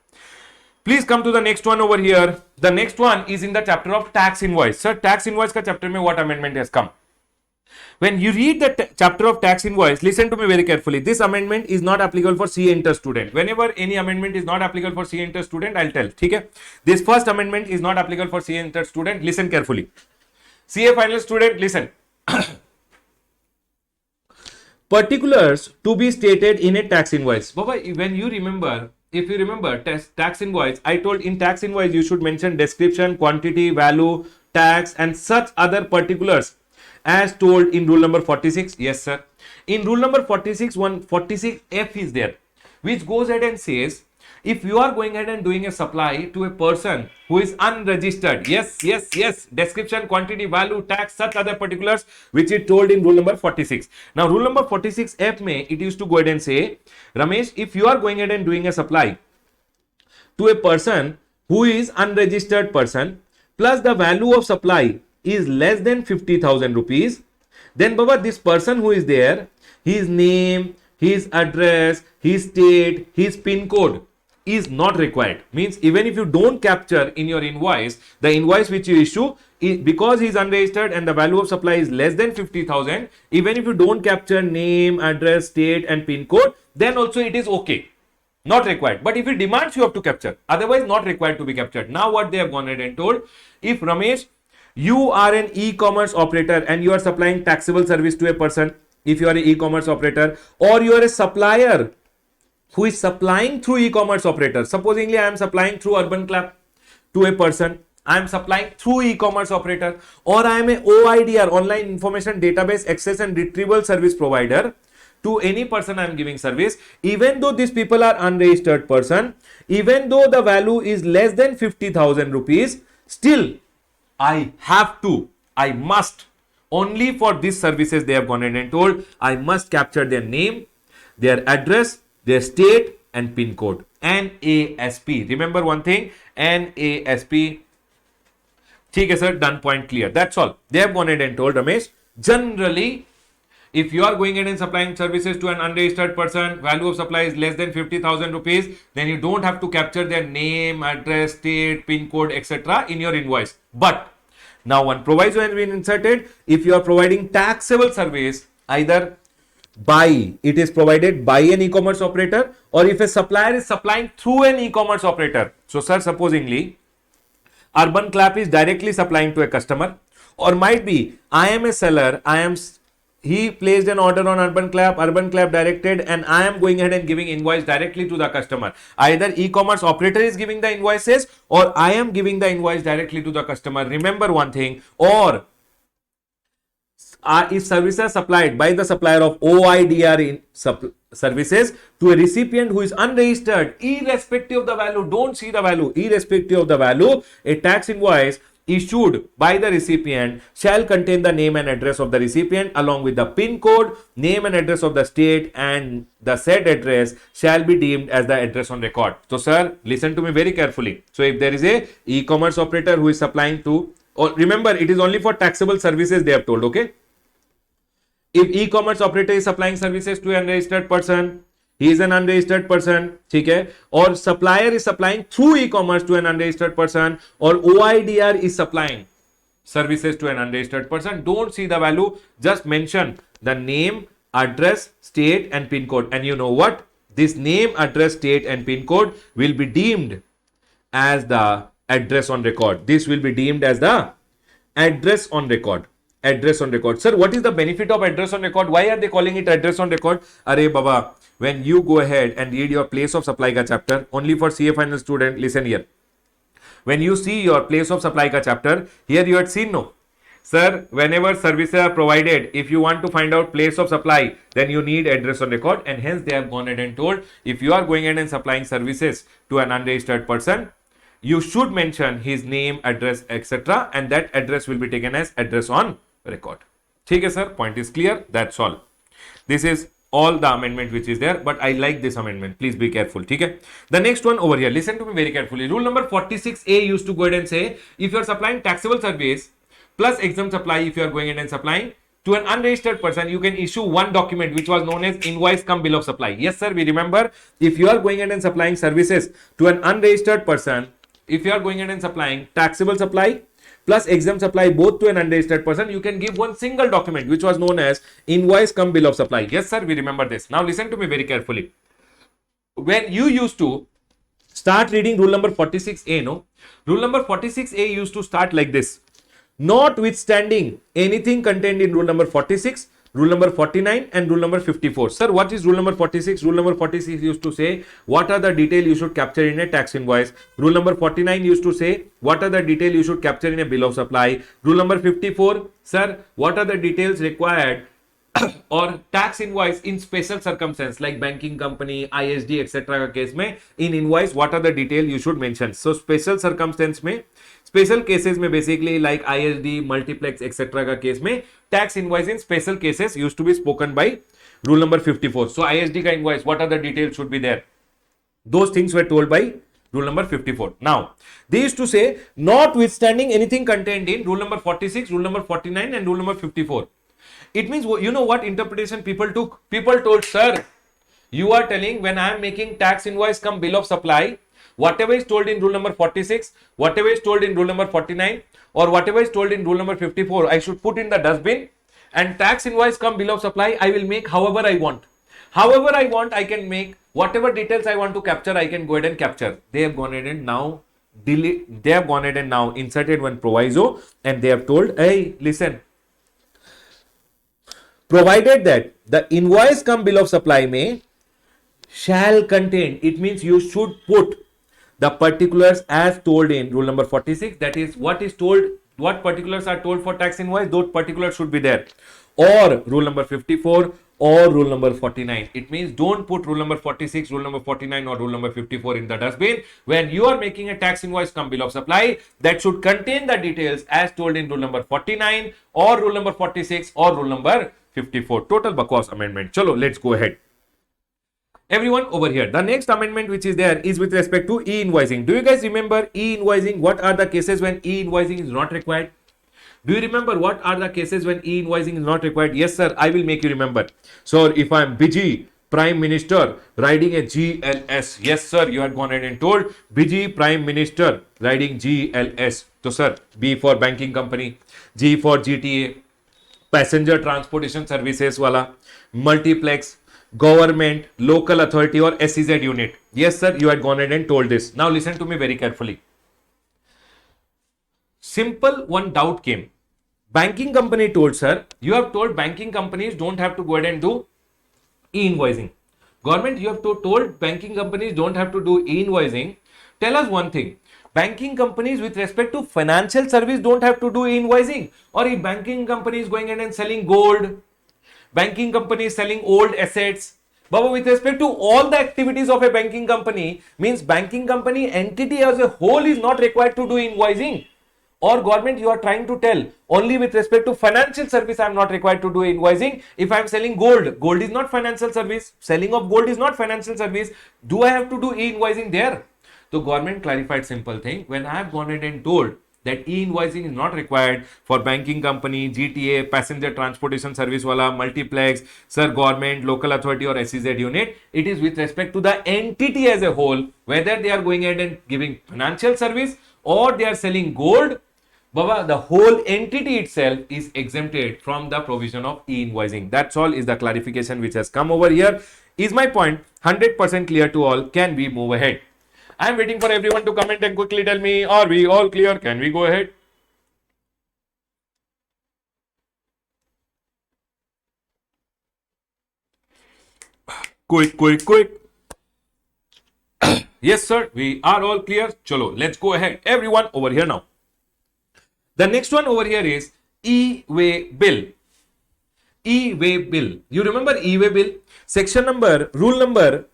Please come to the next one over here. The next one is in the chapter of tax invoice. Sir, tax invoice ka chapter mein what amendment has come? When you read the chapter of tax invoice, listen to me very carefully. This amendment is not applicable for CA inter student. Whenever any amendment is not applicable for CA inter student, I'll tell. Okay? This first amendment is not applicable for CA inter student. Listen carefully. CA final student, listen. Particulars to be stated in a tax invoice. Baba, when you remember, if you remember tax invoice, I told in tax invoice you should mention description, quantity, value, tax and such other particulars as told in rule number 46. Yes, sir. In rule number 46, 146F is there, which goes ahead and says, if you are going ahead and doing a supply to a person who is unregistered, yes, description, quantity, value, tax, such other particulars, which is told in rule number 46. Now, rule number 46F may, it used to go ahead and say, Ramesh, if you are going ahead and doing a supply to a person who is unregistered person, plus the value of supply is less than 50,000 rupees, then Baba, this person who is there, his name, his address, his state, his pin code is not required. Means even if you don't capture in your invoice, the invoice which you issue, because he is unregistered and the value of supply is less than 50,000, even if you don't capture name, address, state and pin code, then also it is okay. Not required. But if it demands, you have to capture. Otherwise, not required to be captured. Now what they have gone ahead and told, if Ramesh, you are an e-commerce operator and you are supplying taxable service to a person, if you are an e-commerce operator, or you are a supplier who is supplying through e-commerce operator. Supposingly, I am supplying through Urban Clap to a person. I am supplying through e-commerce operator, or I am a OIDR, online information database access and retrieval service provider. To any person I am giving service, even though these people are unregistered person, even though the value is less than 50,000 rupees, still I must, only for these services they have gone in and told, I must capture their name, their address, their state and pin code. NASP. Remember one thing, NASP. Okay, sir, done, point clear. That's all. They have gone in and told, Ramesh, generally, if you are going in and supplying services to an unregistered person, value of supply is less than 50,000 rupees, then you don't have to capture their name, address, state, pin code, etc. in your invoice. But now one proviso has been inserted. If you are providing taxable service, either it is provided by an e-commerce operator, or if a supplier is supplying through an e-commerce operator. So, sir, supposingly, Urban Clap is directly supplying to a customer, or might be I am a seller, he placed an order on Urban Clap directed, and I am going ahead and giving invoice directly to the customer. Either e-commerce operator is giving the invoices, or I am giving the invoice directly to the customer. Remember one thing, or if services supplied by the supplier of OIDR services to a recipient who is unregistered, irrespective of the value, don't see the value, irrespective of the value, a tax invoice issued by the recipient shall contain the name and address of the recipient along with the pin code, name and address of the state, and the said address shall be deemed as the address on record. So, sir, listen to me very carefully. So, if there is a e-commerce operator who is supplying to, or remember, it is only for taxable services they have told, okay? If e-commerce operator is supplying services to an unregistered person, he is an unregistered person, okay? Or supplier is supplying through e-commerce to an unregistered person, or OIDR is supplying services to an unregistered person. Don't see the value, just mention the name, address, state and pin code. And you know what? This name, address, state and pin code will be deemed as the address on record. This will be deemed as the address on record. Address on record. Sir, what is the benefit of address on record? Why are they calling it address on record? Arey Baba, when you go ahead and read your place of supply ka chapter, only for CA final student, listen here. When you see your place of supply ka chapter, here you had seen no. Sir, whenever services are provided, if you want to find out place of supply, then you need address on record, and hence they have gone ahead and told, if you are going ahead and supplying services to an unregistered person, you should mention his name, address, etc. and that address will be taken as address on record. Okay, sir, point is clear. That's all. This is all the amendment which is there, but I like this amendment. Please be careful. Okay. The next one over here, listen to me very carefully. Rule number 46A used to go ahead and say, if you are supplying taxable service plus exempt supply, if you are going ahead and supplying to an unregistered person, you can issue one document which was known as invoice cum bill of supply. Yes, sir, we remember. If you are going ahead and supplying services to an unregistered person, if you are going ahead and supplying taxable supply plus exempt supply both to an unregistered person, you can give one single document which was known as invoice cum bill of supply. Yes, sir, we remember this. Now listen to me very carefully. When you used to start reading rule number 46A, no? Rule number 46A used to start like this. Notwithstanding anything contained in rule number 46, rule number 49 and rule number 54. Sir, what is rule number 46? Rule number 46 used to say what are the detail you should capture in a tax invoice. Rule number 49 used to say what are the detail you should capture in a bill of supply. Rule number 54, sir, what are the details required or tax invoice in special circumstance like banking company, ISD, etc. case में in invoice what are the detail you should mention. So special circumstance में, special cases में basically like ISD, multiplex, etc. का case में tax invoice in special cases used to be spoken by rule number 54. So ISD का invoice what are the details should be there. Those things were told by rule number 54. Now they used to say notwithstanding anything contained in rule number 46, rule number 49 and rule number 54. It means, you know what interpretation people took? People told, sir, you are telling when I am making tax invoice come bill of supply, whatever is told in rule number 46, whatever is told in rule number 49 or whatever is told in rule number 54, I should put in the dustbin, and tax invoice come bill of supply, I will make however I want. However I want, I can make whatever details I want to capture, I can go ahead and capture. They have gone ahead and now delete, they have gone ahead and now inserted one proviso and they have told, hey, listen, provided that the invoice cum bill of supply may shall contain, it means you should put the particulars as told in rule number 46, that is what is told, what particulars are told for tax invoice, those particulars should be there, or rule number 54 or rule number 49. It means don't put rule number 46, rule number 49 or rule number 54 in the dustbin. When you are making a tax invoice cum bill of supply, that should contain the details as told in rule number 49 or rule number 46 or rule number 54. Total bakwas amendment. Chalo, let's go ahead. Everyone over here. The next amendment which is there is with respect to e-invoicing. Do you guys remember e-invoicing? What are the cases when e-invoicing is not required? Do you remember what are the cases when e-invoicing is not required? Yes, sir. I will make you remember. So, if I am Biji, Prime Minister, riding a GLS. Yes, sir. You had gone ahead and told Biji, Prime Minister, riding GLS. So, sir, B for banking company, G for GTA, passenger transportation services wala, multiplex, government, local authority or SEZ unit. Yes, sir. You had gone ahead and told this. Now, listen to me very carefully. Simple one doubt came. Banking company told, sir, you have told banking companies don't have to go ahead and do e-invoicing. Government, you have told banking companies don't have to do e-invoicing. Tell us one thing. Banking companies with respect to financial service don't have to do e-invoicing. Or if banking company is going ahead and selling gold, banking company is selling old assets. But with respect to all the activities of a banking company, means banking company entity as a whole is not required to do invoicing. Or government, you are trying to tell only with respect to financial service I am not required to do invoicing. If I am selling gold, gold is not financial service. Selling of gold is not financial service. Do I have to do e-invoicing there? So government clarified simple thing. When I have gone ahead and told that e-invoicing is not required for banking company, GTA, passenger transportation service wala, multiplex, sir, government, local authority or SEZ unit, it is with respect to the entity as a whole, whether they are going ahead and giving financial service or they are selling gold. Baba, the whole entity itself is exempted from the provision of e-invoicing. That's all is the clarification which has come over here. Is my point 100% clear to all? Can we move ahead? I am waiting for everyone to comment and quickly tell me, are we all clear? Can we go ahead? Quick. Yes, sir. We are all clear. Chalo, let's go ahead. Everyone over here now. The next one over here is e-way bill. E-way bill. You remember e-way bill? Section number, rule number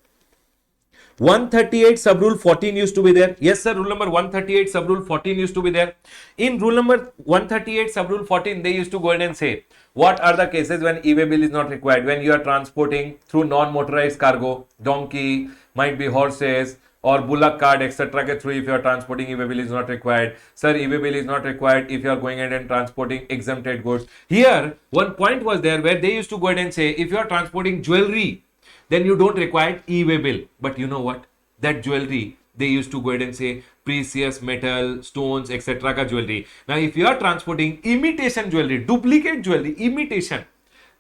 138 sub rule 14 used to be there. Yes, sir. Rule number 138 sub rule 14 used to be there. In rule number 138 sub rule 14, they used to go ahead and say, what are the cases when e-way bill is not required? When you are transporting through non-motorized cargo, donkey, might be horses, or bullock card, etc. के through if you are transporting, e-way bill is not required. Sir, e-way bill is not required if you are going ahead and transporting exempted goods. Here, one point was there where they used to go ahead and say, if you are transporting jewelry, then you don't require e-way bill. But you know what? That jewelry, they used to go ahead and say precious metal, stones, etc. ka jewelry. Now, if you are transporting imitation jewelry, duplicate jewelry, imitation,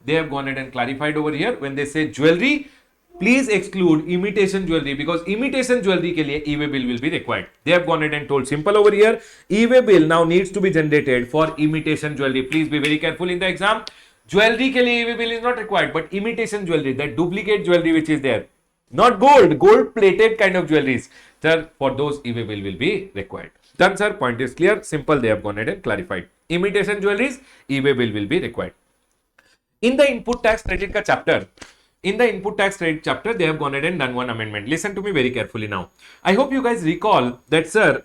they have gone ahead and clarified over here when they say jewelry, please exclude imitation jewelry because imitation jewelry ke liye e-way bill will be required. They have gone ahead and told simple over here, e-way bill now needs to be generated for imitation jewelry. Please be very careful in the exam. Jewelry ke liye e-way bill is not required, but imitation jewelry, that duplicate jewelry which is there, not gold plated kind of jewelries, sir, for those e-way bill will be required. Done, sir. Point is clear. Simple. They have gone ahead and clarified. Imitation jewelries, e-way bill will be required. In the input tax credit ka chapter, they have gone ahead and done one amendment. Listen to me very carefully now. I hope you guys recall that, sir,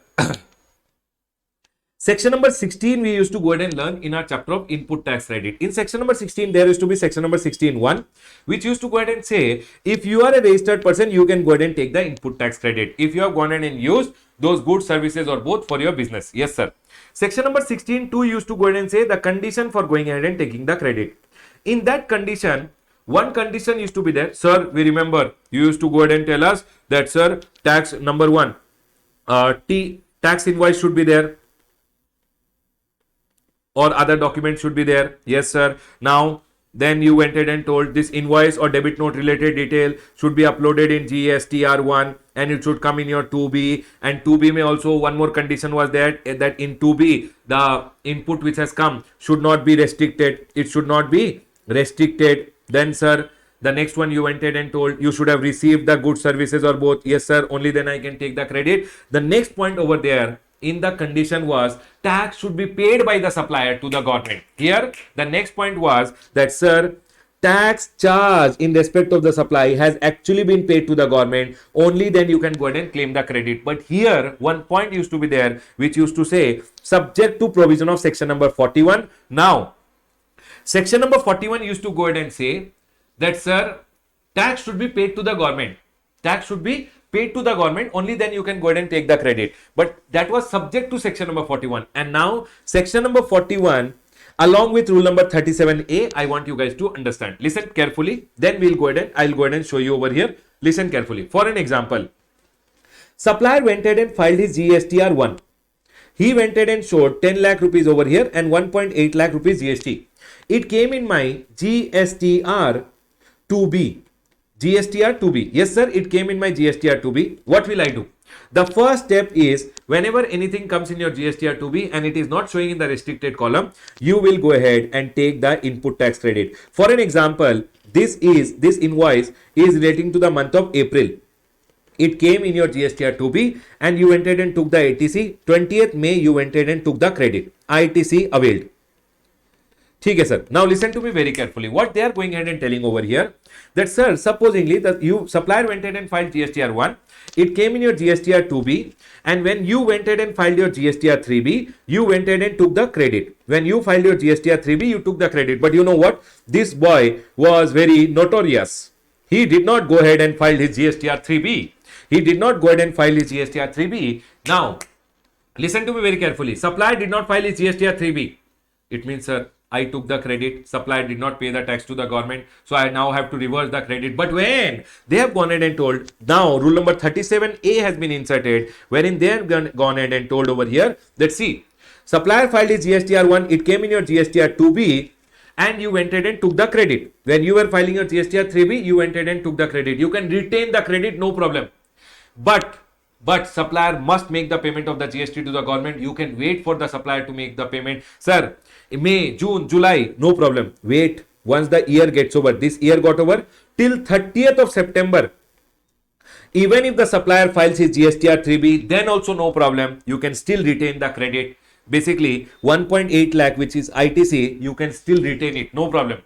section number 16 we used to go ahead and learn in our chapter of input tax credit. In section number 16, there used to be section number 16.1, which used to go ahead and say, if you are a registered person, you can go ahead and take the input tax credit if you have gone ahead and used those goods, services, or both for your business. Yes, sir. Section number 16.2 used to go ahead and say the condition for going ahead and taking the credit. In that condition, one condition used to be there. Sir, we remember you used to go ahead and tell us that, sir, tax number 1, tax invoice should be there or other documents should be there. Yes, sir. Now, then you went ahead and told this invoice or debit note related detail should be uploaded in GSTR1 and it should come in your 2B. And 2B may also one more condition was that in 2B, the input which has come should not be restricted. It should not be restricted. Then, sir, the next one you went ahead and told you should have received the goods, services, or both. Yes, sir. Only then I can take the credit. The next point over there in the condition was tax should be paid by the supplier to the government. Here, the next point was that, sir, tax charge in respect of the supply has actually been paid to the government. Only then you can go ahead and claim the credit. But here, one point used to be there which used to say subject to provision of section number 41. Now, section number 41 used to go ahead and say that, sir, tax should be paid to the government. Tax should be paid to the government. Only then you can go ahead and take the credit. But that was subject to section number 41. And now section number 41 along with rule number 37A, I want you guys to understand. Listen carefully. Then we'll go ahead and I'll go ahead and show you over here. Listen carefully. For an example, supplier went ahead and filed his GSTR1. He went ahead and showed 10 lakh rupees over here and 1.8 lakh rupees GST. It came in my GSTR 2B. GSTR 2B. Yes, sir, it came in my GSTR 2B. What will I do? The first step is whenever anything comes in your GSTR 2B and it is not showing in the restricted column, you will go ahead and take the input tax credit. For an example, this invoice is relating to the month of April. It came in your GSTR 2B and you went ahead and took the ITC. 20th May, you went ahead and took the credit. ITC availed. Okay, sir. Now listen to me very carefully. What they are going ahead and telling over here that, sir, supposingly that you supplier went ahead and filed GSTR1, it came in your GSTR 2B, and when you went ahead and filed your GSTR 3B, you went ahead and took the credit. When you filed your GSTR 3B, you took the credit. But you know what? This boy was very notorious. He did not go ahead and file his GSTR 3B. He did not go ahead and file his GSTR 3B. Now, listen to me very carefully. Supplier did not file his GSTR 3B. It means, sir, I took the credit, supplier did not pay the tax to the government, so I now have to reverse the credit. But when they have gone ahead and told, now rule number 37A has been inserted, wherein they have gone ahead and told over here that, see, supplier filed his GSTR1, it came in your GSTR 2B, and you went ahead and took the credit. When you were filing your GSTR 3B, you went ahead and took the credit. You can retain the credit, no problem. But supplier must make the payment of the GST to the government. You can wait for the supplier to make the payment. Sir, May, June, July, no problem. Wait. Once the year gets over, this year got over, till 30th of September. Even if the supplier files his GSTR 3B, then also no problem. You can still retain the credit. Basically, 1.8 lakh, which is ITC, you can still retain it. No problem.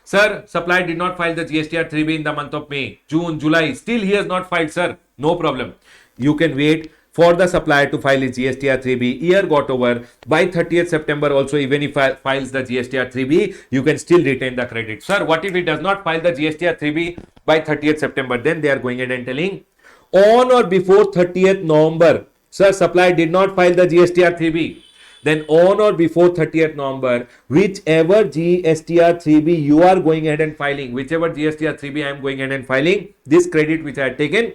Sir, supplier did not file the GSTR 3B in the month of May, June, July. Still he has not filed, sir. No problem. You can wait for the supplier to file his GSTR 3B. Year got over. By 30th September also, even if he files the GSTR 3B, you can still retain the credit. Sir, what if he does not file the GSTR 3B by 30th September? Then they are going ahead and telling, on or before 30th November. Sir, supplier did not file the GSTR 3B. Then on or before 30th November, whichever GSTR 3B you are going ahead and filing, whichever GSTR 3B I am going ahead and filing, this credit which I had taken,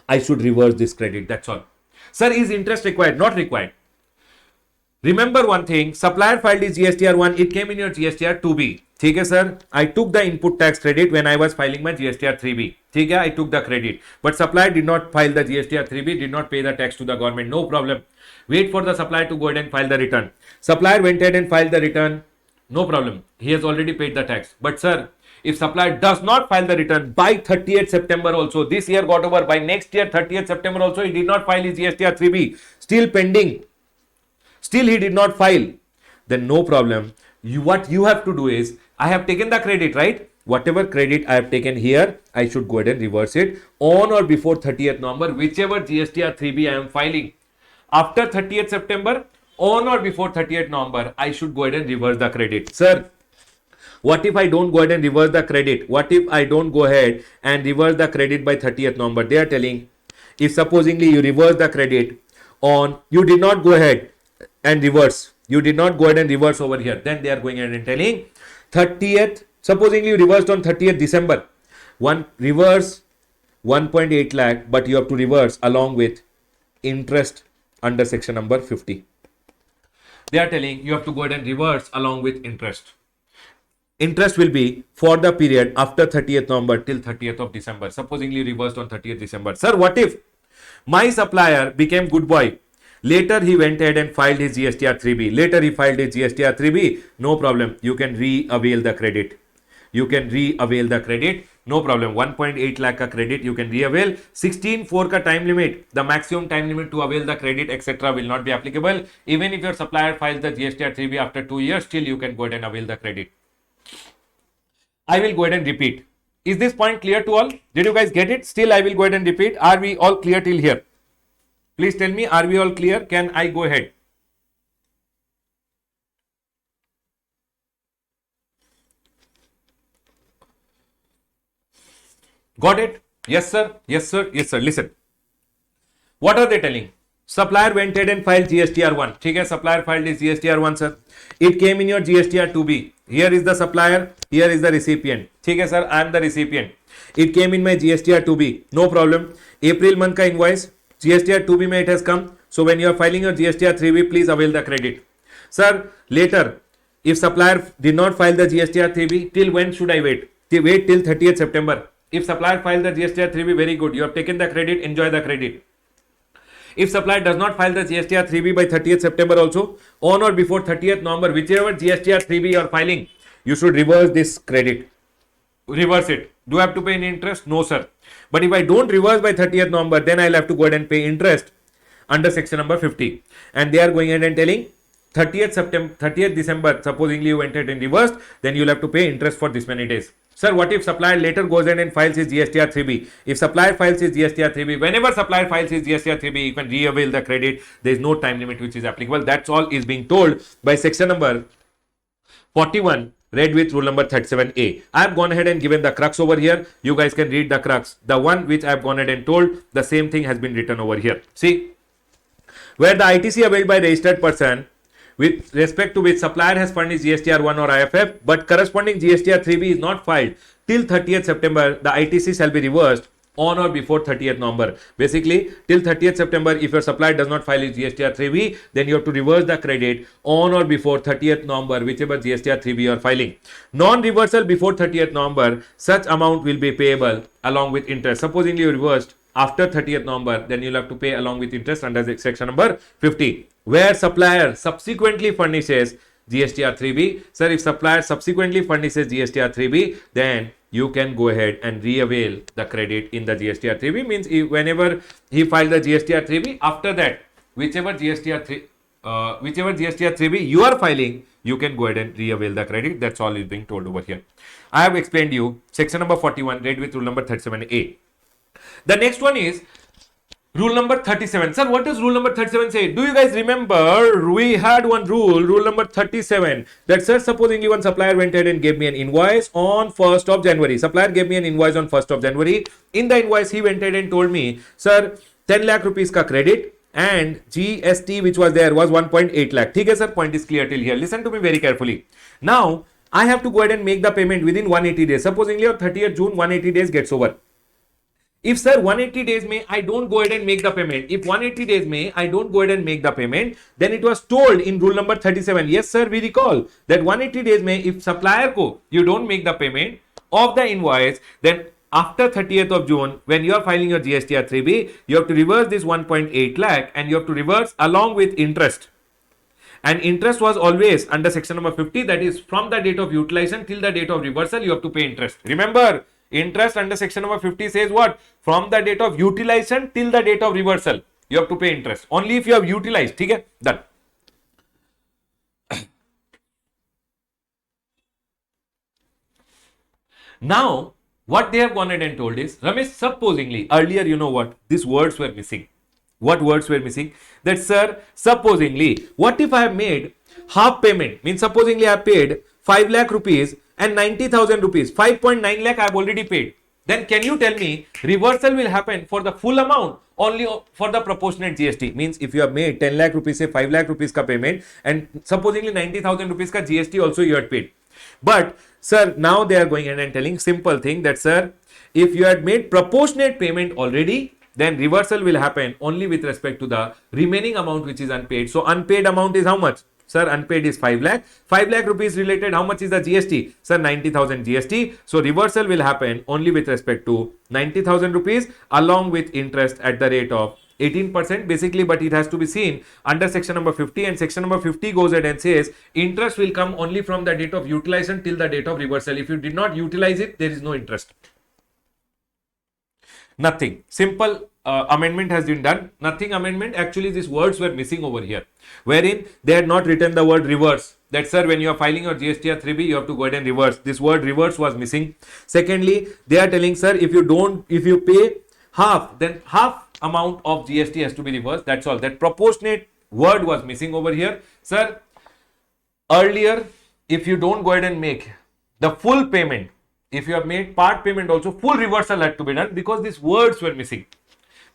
I should reverse this credit. That's all. Sir, is interest required? Not required. Remember one thing, supplier filed his GSTR 1, it came in your GSTR 2B. ठीक है sir, I took the input tax credit when I was filing my GSTR 3B. ठीक है, I took the credit. But supplier did not file the GSTR 3B, did not pay the tax to the government. No problem. Wait for the supplier to go ahead and file the return. Supplier went ahead and filed the return. No problem. He has already paid the tax. But sir, if supplier does not file the return by 30th September also, this year got over, by next year 30th September also, he did not file his GSTR 3B. Still pending. Still he did not file, then no problem. What you have to do is, I have taken the credit, right? Whatever credit I have taken here, I should go ahead and reverse it on or before 30th November, whichever GSTR 3B I am filing. After 30th September, on or before 30th November, I should go ahead and reverse the credit. Sir, what if I don't go ahead and reverse the credit? What if I don't go ahead and reverse the credit by 30th November? They are telling, if supposingly you reverse the credit on, you did not go ahead and reverse, you did not go ahead and reverse over here, then they are going ahead and telling 30th, supposing you reversed on 30th December, reverse 1.8 lakh, but you have to reverse along with interest under section number 50. They are telling you have to go ahead and reverse along with interest. Interest will be for the period after 30th November till 30th of December. Supposing you reversed on 30th December. Sir, what if my supplier became good boy? Later he went ahead and filed his GSTR 3B. Later he filed his GSTR 3B. No problem. You can re-avail the credit. You can re-avail the credit. No problem. 1.8 lakh ka credit you can re-avail. 16/4 ka time limit. The maximum time limit to avail the credit etc. will not be applicable. Even if your supplier files the GSTR 3B after 2 years, still you can go ahead and avail the credit. I will go ahead and repeat. Is this point clear to all? Did you guys get it? Still I will go ahead and repeat. Are we all clear till here? Please tell me, are we all clear? Can I go ahead? Got it? Yes, sir. Yes, sir. Yes, sir. Listen. What are they telling? Supplier went ahead and filed GSTR 1. Okay, supplier filed his GSTR 1, sir. It came in your GSTR 2B. Here is the supplier. Here is the recipient. Okay, sir. I am the recipient. It came in my GSTR 2B. No problem. April month ka invoice. GSTR 2B mein it has come. So when you are filing your GSTR 3B, please avail the credit. Sir, later, if supplier did not file the GSTR 3B, till when should I wait? Wait till 30th September. If supplier filed the GSTR 3B, very good. You have taken the credit, enjoy the credit. If supplier does not file the GSTR 3B by 30th September also, on or before 30th November, whichever GSTR 3B you are filing, you should reverse this credit. Reverse it. Do I have to pay any interest? No, sir. But if I don't reverse by 30th November, then I'll have to go ahead and pay interest under section number 50. And they are going ahead and telling 30th December, supposingly you went ahead and reversed, then you'll have to pay interest for this many days. Sir, what if supplier later goes ahead and files his GSTR 3B? If supplier files his GSTR 3B, whenever supplier files his GSTR 3B, you can re-avail the credit. There is no time limit which is applicable. That's all is being told by section number 41, read with rule number 37A. I have gone ahead and given the crux over here. You guys can read the crux. The one which I have gone ahead and told, the same thing has been written over here. See, where the ITC availed by registered person with respect to which supplier has furnished GSTR 1 or IFF, but corresponding GSTR 3B is not filed till 30th September, the ITC shall be reversed on or before 30th November. Basically, till 30th September, if your supplier does not file his GSTR 3B, then you have to reverse the credit on or before 30th November, whichever GSTR 3B you are filing. Non-reversal before 30th November, such amount will be payable along with interest. Supposingly you reversed after 30th November, then you'll have to pay along with interest under section number 50. Where supplier subsequently furnishes GSTR 3B. Sir, if supplier subsequently furnishes GSTR 3B, then you can go ahead and re-avail the credit in the GSTR 3B. Means whenever he filed the GSTR 3B, after that, whichever GSTR 3B you are filing, you can go ahead and re-avail the credit. That's all is being told over here. I have explained you section number 41, read with rule number 37A. The next one is Rule number 37. Sir, what does rule number 37 say? Do you guys remember we had one rule number 37, that sir, supposing one supplier went ahead and gave me an invoice on 1st of January. Supplier gave me an invoice on 1st of January. In the invoice, he went ahead and told me, sir, 10 lakh rupees ka credit and GST which was there was 1.8 lakh. Okay, sir, point is clear till here. Listen to me very carefully. Now, I have to go ahead and make the payment within 180 days. Supposingly on 30th June, 180 days gets over. If sir 180 days may I don't go ahead and make the payment, if 180 days may I don't go ahead and make the payment, then it was told in rule number 37. Yes sir, we recall that 180 days may if supplier ko you don't make the payment of the invoice, then after 30th of June, when you are filing your GST or 3B, you have to reverse this 1.8 lakh and you have to reverse along with interest. And interest was always under section number 50, that is from the date of utilization till the date of reversal, you have to pay interest. Remember, interest under section number 50 says what? From the date of utilization till the date of reversal, you have to pay interest. Only if you have utilized. Okay? Done. Now, what they have gone ahead and told is, Ramesh, supposingly, earlier, you know what? These words were missing. What words were missing? That, sir, supposingly, what if I have made half payment? Means, supposingly, I have paid 5 lakh rupees and 90,000 rupees. 5.9 lakh I have already paid. Then, can you tell me, reversal will happen for the full amount only for the proportionate GST? Means, if you have made 10 lakh rupees, say 5 lakh rupees ka payment, and supposingly 90,000 rupees ka GST also you had paid. But, sir, now they are going ahead and telling simple thing that, sir, if you had made proportionate payment already, then reversal will happen only with respect to the remaining amount which is unpaid. So, unpaid amount is how much? Sir, unpaid is 5 lakh. 5 lakh rupees related, how much is the GST? Sir, 90,000 GST. So, reversal will happen only with respect to 90,000 rupees along with interest at the rate of 18% basically, but it has to be seen under section number 50, and section number 50 goes ahead and says interest will come only from the date of utilization till the date of reversal. If you did not utilize it, there is no interest. Nothing. Simple amendment has been done. Nothing amendment. Actually, these words were missing over here, wherein they had not written the word reverse. That, sir, when you are filing your GST or 3B, you have to go ahead and reverse. This word reverse was missing. Secondly, they are telling, sir, if you pay half, then half amount of GST has to be reversed. That's all. That proportionate word was missing over here. Sir, earlier, if you don't go ahead and make the full payment, if you have made part payment also, full reversal had to be done because these words were missing.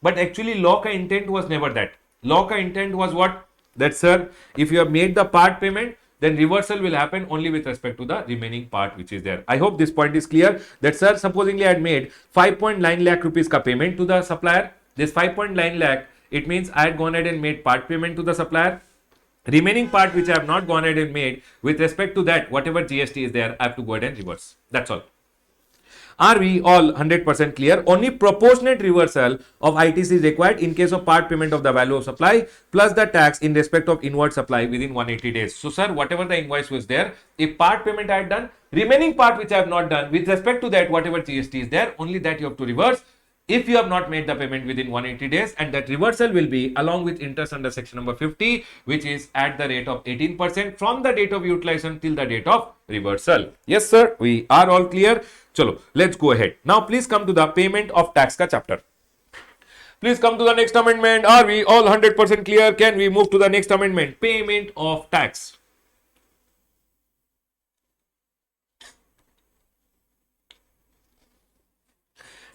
But actually, law ka intent was never that. Law ka intent was what? That, sir, if you have made the part payment, then reversal will happen only with respect to the remaining part which is there. I hope this point is clear. That, sir, supposingly I had made 5.9 lakh rupees ka payment to the supplier. This 5.9 lakh, it means I had gone ahead and made part payment to the supplier. Remaining part which I have not gone ahead and made, with respect to that, whatever GST is there, I have to go ahead and reverse. That's all. Are we all 100% clear? Only proportionate reversal of ITC is required in case of part payment of the value of supply plus the tax in respect of inward supply within 180 days. So, sir, whatever the invoice was there, if part payment I had done, remaining part which I have not done, with respect to that, whatever GST is there, only that you have to reverse if you have not made the payment within 180 days, and that reversal will be along with interest under section number 50, which is at the rate of 18% from the date of utilization till the date of reversal. Yes, sir, we are all clear. Chalo, let's go ahead. Now, please come to the payment of tax ka chapter. Please come to the next amendment. Are we all 100% clear? Can we move to the next amendment? Payment of tax.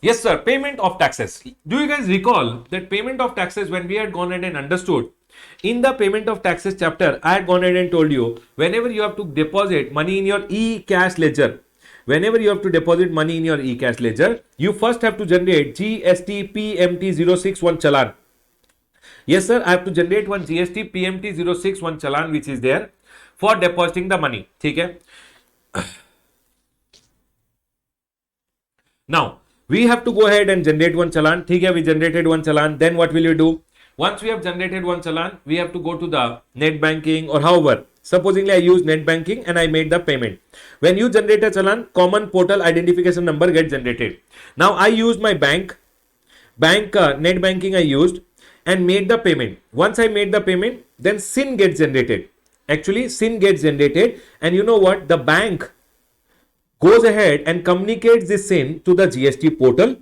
Yes, sir. Payment of taxes. Do you guys recall that payment of taxes, when we had gone ahead and understood in the payment of taxes chapter, I had gone ahead and told you whenever you have to deposit money in your e-cash ledger, whenever you have to deposit money in your e-cash ledger, you first have to generate GST PMT 061 challan. Yes, sir. I have to generate one GST PMT 061 challan which is there for depositing the money. Okay. Now, we have to go ahead and generate one challan. Okay, we generated one challan. Then what will you do? Once we have generated one challan, we have to go to the net banking or however. Supposingly, I use net banking and I made the payment. When you generate a challan, common portal identification number gets generated. Now, I used my net banking I used and made the payment. Once I made the payment, then SIN gets generated. Actually, SIN gets generated, and you know what? The bank goes ahead and communicates this SIN to the GST portal,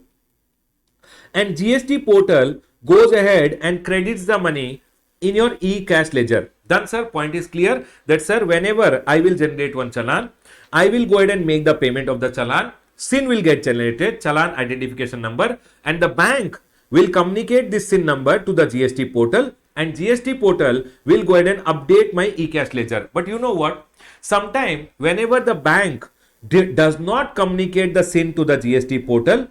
and GST portal goes ahead and credits the money in your e-cash ledger. Done, sir. Point is clear that, sir, whenever I will generate one challan, I will go ahead and make the payment of the challan. SIN will get generated, challan identification number, and the bank will communicate this SIN number to the GST portal, and GST portal will go ahead and update my e-cash ledger. But you know what? Sometime whenever the bank does not communicate the SIN to the GST portal,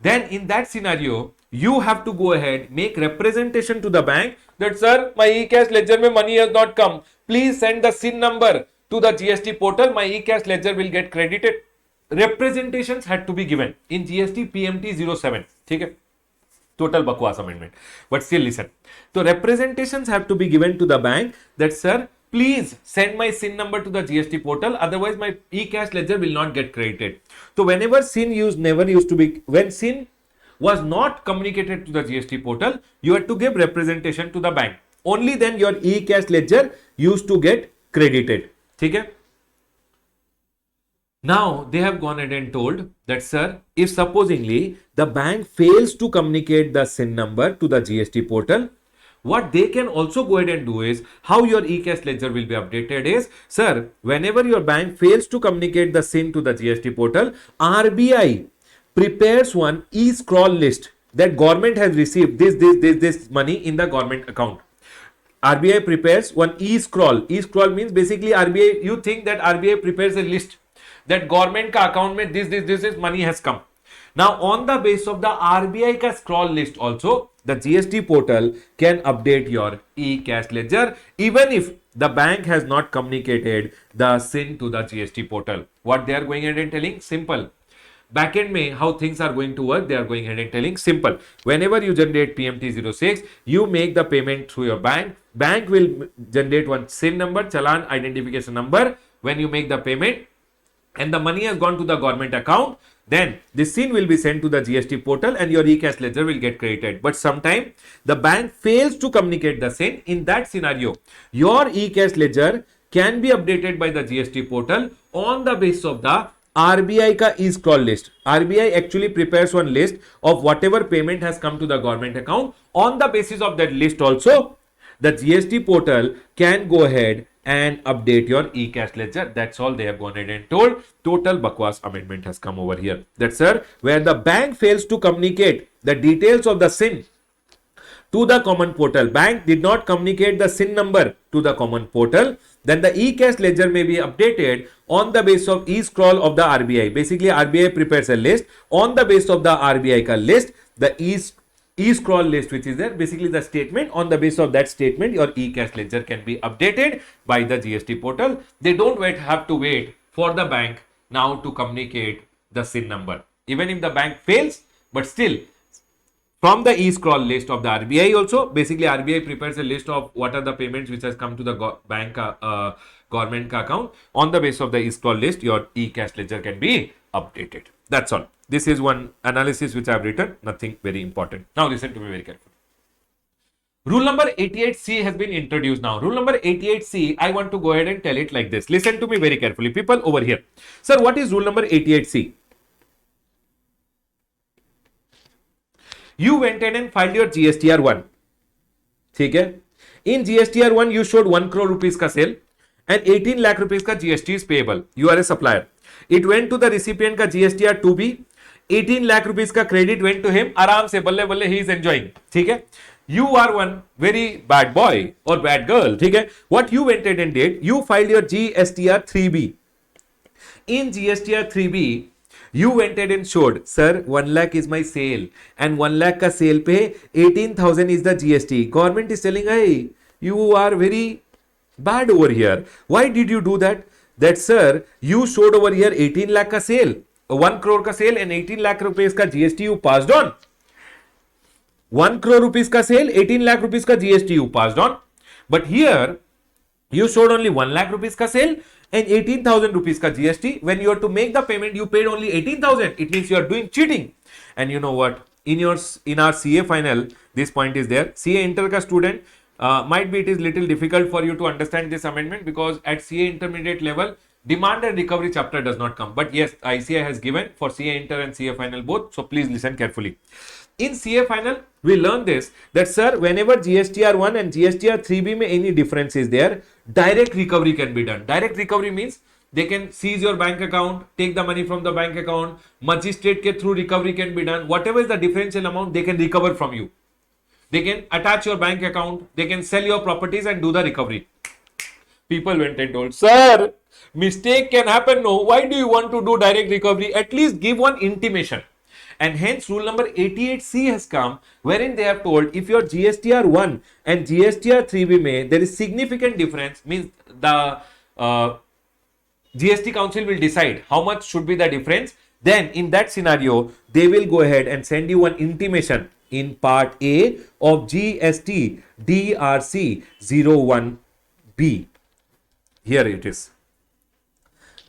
then in that scenario, you have to go ahead, make representation to the bank that, sir, my e-cash ledger mein money has not come. Please send the SIN number to the GST portal. My e-cash ledger will get credited. Representations had to be given in GST PMT 07. Okay? Total bakwas amendment. But still listen. So representations have to be given to the bank that, sir, please send my SIN number to the GST portal, otherwise my e-cash ledger will not get credited. So whenever SIN when SIN was not communicated to the GST portal, you had to give representation to the bank. Only then your e-cash ledger used to get credited. Okay? Now they have gone ahead and told that, sir, if supposingly the bank fails to communicate the SIN number to the GST portal, what they can also go ahead and do is, how your e-cash ledger will be updated is, sir, whenever your bank fails to communicate the SIN to the GST portal, RBI prepares one e-scroll list that government has received this money in the government account. RBI prepares one e-scroll. E-scroll means basically RBI, you think that RBI prepares a list that government ka account mein this money has come. Now on the basis of the RBI ka scroll list also, the GST portal can update your e-cash ledger even if the bank has not communicated the SIN to the GST portal. What they are going ahead and telling? Simple. Backend mein how things are going to work, they are going ahead and telling simple. Whenever you generate PMT 06, you make the payment through your bank. Bank will generate one SIN number, challan identification number when you make the payment, and the money has gone to the government account, then this SIN will be sent to the GST portal and your e-cash ledger will get credited. But sometime the bank fails to communicate the SIN. In that scenario, your e-cash ledger can be updated by the GST portal on the basis of the RBI ka e-scroll list. RBI actually prepares one list of whatever payment has come to the government account. On the basis of that list also, the GST portal can go ahead and update your e-cash ledger. That's all they have gone ahead and told. Total bakwas amendment has come over here. That, sir, where the bank fails to communicate the details of the SIN to the common portal, bank did not communicate the SIN number to the common portal, then the e-cash ledger may be updated on the basis of e-scroll of the RBI. Basically, RBI prepares a list. On the basis of the RBI ka list, the e-scroll list which is there, basically the statement, on the basis of that statement, your e-cash ledger can be updated by the GST portal. They don't have to wait for the bank now to communicate the SIN number. Even if the bank fails, but still, from the e-scroll list of the RBI also, basically RBI prepares a list of what are the payments which has come to the bank government account. On the basis of the e-scroll list, your e-cash ledger can be updated. That's all. This is one analysis which I have written, nothing very important. Now listen to me very carefully. Rule number 88C has been introduced now. Rule number 88C, I want to go ahead and tell it like this. Listen to me very carefully. People over here. Sir, what is rule number 88C? You went in and filed your GSTR 1. Okay? In GSTR 1, you showed 1 crore rupees ka sale and 18 lakh rupees ka GST is payable. You are a supplier. It went to the recipient ka GSTR 2B. 18 lakh rupees ka credit went to him. Aram se balle balle he is enjoying. Okay? You are one very bad boy or bad girl. Okay? What you went in and did, you filed your GSTR 3B. In GSTR 3B, you went ahead and showed, sir, 1 lakh is my sale and 1 lakh ka sale pe 18,000 is the GST. Government is telling, hey, you are very bad over here. Why did you do that? That, sir, you showed over here 18 lakh ka sale, 1 crore ka sale and 18 lakh rupees ka GST you passed on. 1 crore rupees ka sale, 18 lakh rupees ka GST you passed on. But here, you showed only 1 lakh rupees ka sale and 18,000 rupees ka GST. When you are to make the payment, you paid only 18,000. It means you are doing cheating. And you know what? In our CA final, this point is there. CA Inter ka student, might be it is little difficult for you to understand this amendment because at CA intermediate level, Demand and recovery chapter does not come. But yes, ICI has given for CA Inter and CA Final both. So please listen carefully. In CA Final, we learn this that sir, whenever GSTR 1 and GSTR 3B may any difference is there, direct recovery can be done. Direct recovery means they can seize your bank account, take the money from the bank account, magistrate ke through recovery can be done. Whatever is the differential amount, they can recover from you. They can attach your bank account, they can sell your properties and do the recovery. People went and told, sir, mistake can happen. No, why do you want to do direct recovery? At least give one intimation. And hence rule number 88C has come, wherein they have told if your GSTR 1 and GSTR 3B may, there is significant difference, means the GST council will decide how much should be the difference. Then in that scenario, they will go ahead and send you an intimation in part A of GST DRC 01B. Here it is.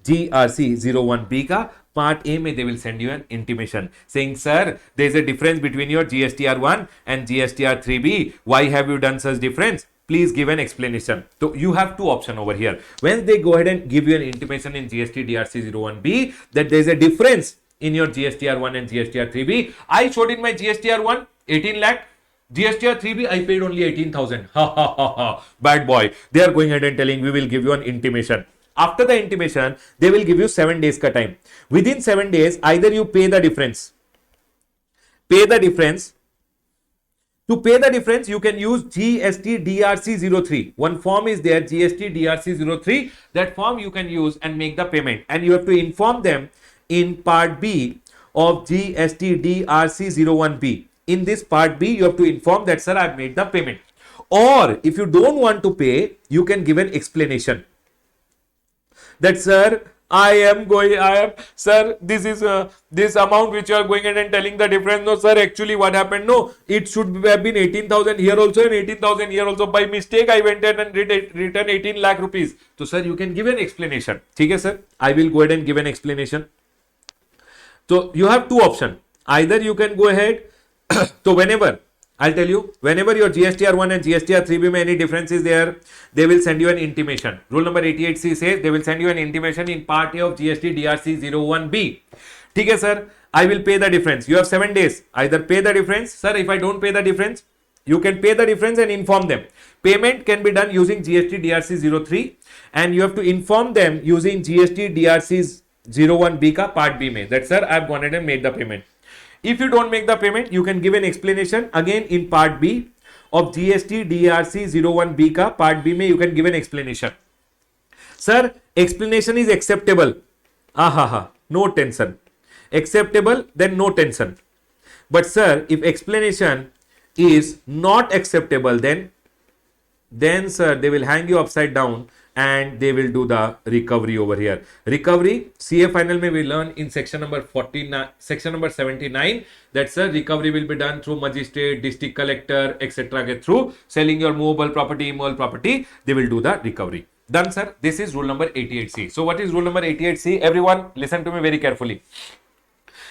GRC 01B ka part A mein they will send you an intimation saying, sir, there is a difference between your GSTR 1 and GSTR 3B. Why have you done such difference? Please give an explanation. So you have two options over here. When they go ahead and give you an intimation in GST DRC 01B that there is a difference in your GSTR 1 and GSTR 3B. I showed in my GSTR 1 18 lakh. GSTR 3B, I paid only 18,000. Ha ha ha ha. Bad boy. They are going ahead and telling we will give you an intimation. After the intimation, they will give you 7 days ka time. Within 7 days, either you pay the difference. Pay the difference. To pay the difference, you can use GST DRC 03. One form is there, GST DRC 03. That form you can use and make the payment. And you have to inform them in part B of GST DRC 01B. In this part B, you have to inform that, sir, I have made the payment. Or if you don't want to pay, you can give an explanation. That, sir, sir, this is this amount which you are going ahead and telling the difference. No, sir, actually what happened? No, it should have been 18,000 here also and 18,000 here also. By mistake, I went in and returned 18 lakh rupees. So, sir, you can give an explanation. Okay, sir, I will go ahead and give an explanation. So, you have two options. Either you can go ahead. So, whenever, I'll tell you, whenever your GSTR 1 and GSTR 3B may any difference is there, they will send you an intimation. Rule number 88C says they will send you an intimation in part A of GST DRC 01B. Okay, sir, I will pay the difference. You have 7 days. Either pay the difference. Sir, if I don't pay the difference, you can pay the difference and inform them. Payment can be done using GST DRC 03 and you have to inform them using GST DRC 01B ka part B mein. That, sir, I have gone ahead and made the payment. If you don't make the payment, you can give an explanation again in part B of GST DRC 01B ka part B mein you can give an explanation. Sir, explanation is acceptable. No tension. Acceptable, then no tension. But sir, if explanation is not acceptable, then sir, they will hang you upside down and they will do the recovery over here. Recovery, CA final may we learn in section number 49, section number 79 that sir, recovery will be done through magistrate, district collector, etc. Through selling your movable property, immovable property, they will do the recovery. Done, sir. This is rule number 88C. So what is rule number 88C? Everyone listen to me very carefully.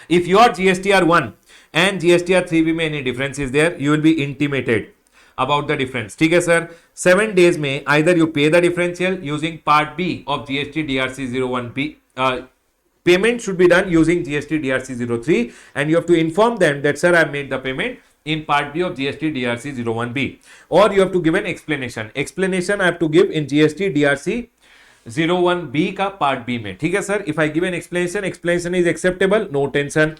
If your GSTR 1 and GSTR 3B may any difference is there, you will be intimated about the difference. Okay, sir. 7 days may either you pay the differential using part B of GST DRC 01B. Payment should be done using GST DRC 03 and you have to inform them that, sir, I have made the payment in part B of GST DRC 01B. Or you have to give an explanation. Explanation I have to give in GST DRC 01B ka part B mein. Okay, sir. If I give an explanation, explanation is acceptable, no tension.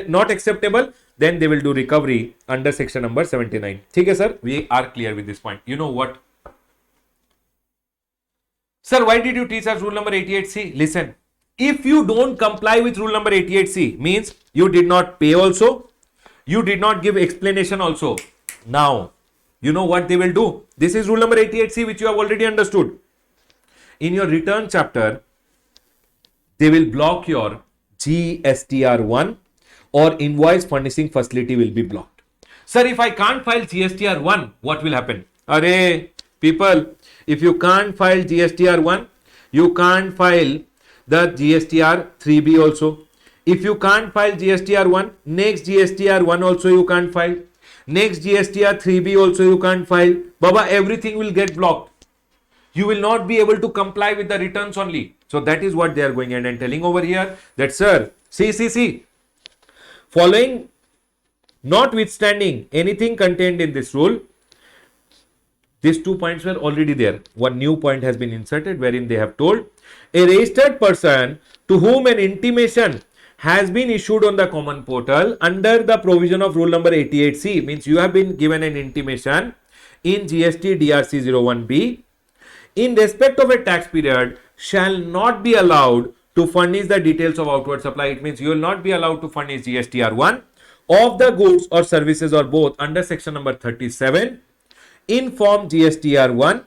Not acceptable, then they will do recovery under section number 79. Okay, sir. We are clear with this point. You know what? Sir, why did you teach us rule number 88C? Listen, if you don't comply with rule number 88C, means you did not pay also, you did not give explanation also. Now, you know what they will do? This is rule number 88C which you have already understood. In your return chapter, they will block your GSTR 1 or invoice furnishing facility will be blocked. Sir, if I can't file GSTR 1, what will happen? Arey, people, if you can't file GSTR 1, you can't file the GSTR 3B also. If you can't file GSTR 1, next GSTR 1 also you can't file. Next GSTR 3B also you can't file. Baba, everything will get blocked. You will not be able to comply with the returns only. So that is what they are going ahead and telling over here, that sir, see, following, notwithstanding anything contained in this rule, these 2 points were already there. One new point has been inserted wherein they have told a registered person to whom an intimation has been issued on the common portal under the provision of rule number 88C, means you have been given an intimation in GST DRC 01B in respect of a tax period shall not be allowed to furnish the details of outward supply. It means you will not be allowed to furnish GSTR1 of the goods or services or both under section number 37 in form GSTR1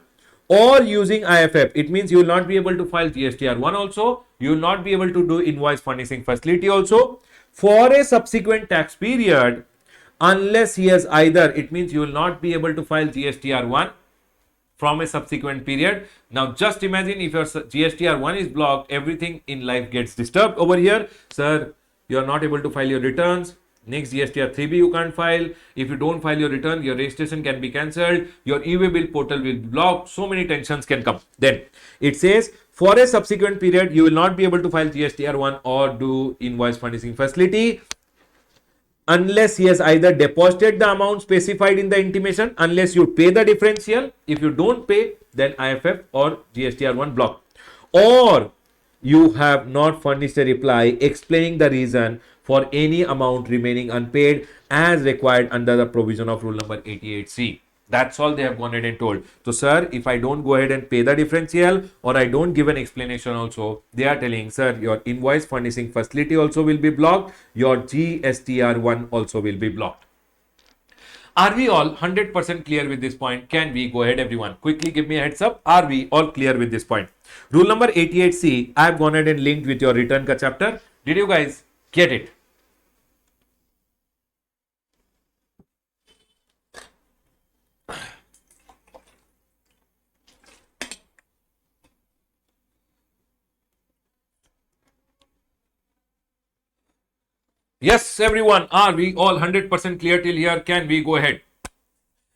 or using IFF. It means you will not be able to file GSTR1 also. You will not be able to do invoice furnishing facility also for a subsequent tax period unless he has either, it means you will not be able to file GSTR1 from a subsequent period. Now just imagine if your GSTR1 is blocked, everything in life gets disturbed over here. Sir, you are not able to file your returns. Next GSTR3B you can't file. If you don't file your return, your registration can be cancelled. Your e-way bill portal will be blocked. So many tensions can come. Then it says for a subsequent period, you will not be able to file GSTR1 or do invoice furnishing facility unless he has either deposited the amount specified in the intimation, unless you pay the differential. If you don't pay, then IFF or GSTR1 block, or you have not furnished a reply explaining the reason for any amount remaining unpaid as required under the provision of rule number 88C. That's all they have gone ahead and told. So, sir, if I don't go ahead and pay the differential or I don't give an explanation also, they are telling, sir, your invoice furnishing facility also will be blocked. Your GSTR1 also will be blocked. Are we all 100% clear with this point? Can we go ahead, everyone? Quickly give me a heads up. Are we all clear with this point? Rule number 88C, I have gone ahead and linked with your return ka chapter. Did you guys get it? Yes, everyone. Are we all 100% clear till here? Can we go ahead?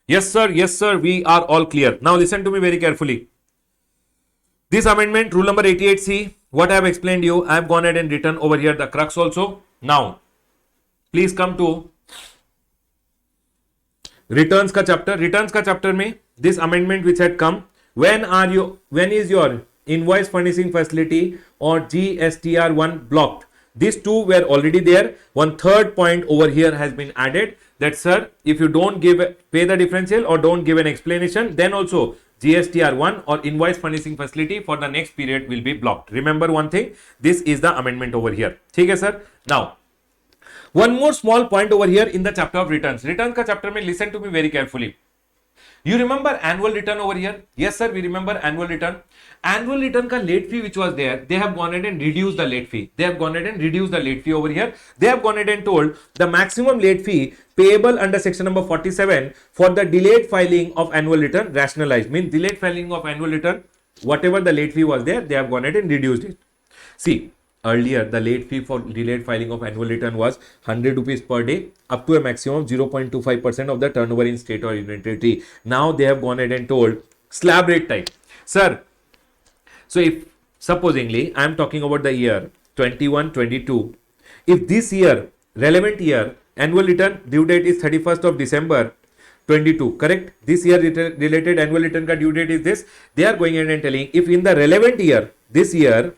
Yes, sir. Yes, sir. We are all clear. Now, listen to me very carefully. This amendment, rule number 88C, what I have explained you, I have gone ahead and written over here the crux also. Now, please come to returns ka chapter. Returns ka chapter mein, this amendment which had come, when is your invoice furnishing facility or GSTR1 blocked? These two were already there. One third point over here has been added, that sir, if you don't pay the differential or don't give an explanation, then also GSTR1 or invoice furnishing facility for the next period will be blocked. Remember one thing, this is the amendment over here. Okay, sir. Now, one more small point over here in the chapter of returns. Returns ka chapter mein, listen to me very carefully. You remember annual return over here? Yes, sir, we remember annual return. Annual return ka late fee which was there, they have gone ahead and reduced the late fee. They have gone ahead and reduced the late fee over here. They have gone ahead and told the maximum late fee payable under section number 47 for the delayed filing of annual return rationalized. Means delayed filing of annual return, whatever the late fee was there, they have gone ahead and reduced it. See, earlier, the late fee for delayed filing of annual return was 100 rupees per day up to a maximum of 0.25% of the turnover in state or union territory. Now, they have gone ahead and told slab rate type. Sir, so if supposingly I am talking about the year 21-22, if this year, relevant year, annual return due date is 31st of December 22, correct? This year related annual return ka due date is this. They are going ahead and telling if in the relevant year, this year,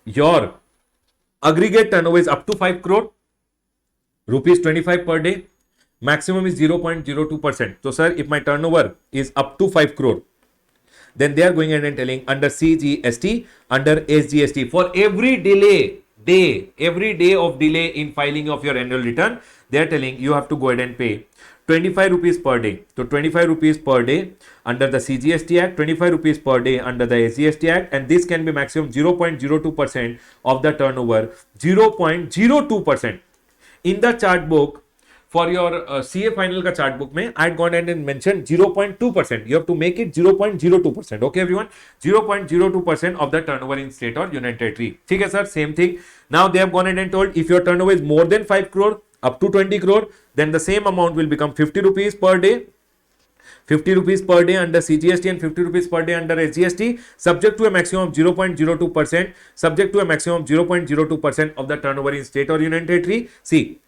your aggregate turnover is up to 5 crore, rupees 25 per day, maximum is 0.02%. So, sir, if my turnover is up to 5 crore, then they are going ahead and telling under CGST, under SGST, for every every day of delay in filing of your annual return, they are telling you have to go ahead and pay 25 rupees per day. So 25 rupees per day under the CGST Act, 25 rupees per day under the SGST Act, and this can be maximum 0.02% of the turnover, 0.02%. In the chart book, for your CA final ka chart book mein, I had gone ahead and mentioned 0.2%. You have to make it 0.02%. Okay, everyone? 0.02% of the turnover in state or union territory. Okay, sir? Same thing. Now, they have gone ahead and told if your turnover is more than 5 crore, up to 20 crore, then the same amount will become 50 rupees per day. 50 rupees per day under CGST and 50 rupees per day under SGST, subject to a maximum of 0.02%, subject to a maximum of 0.02% of the turnover in state or union territory. See,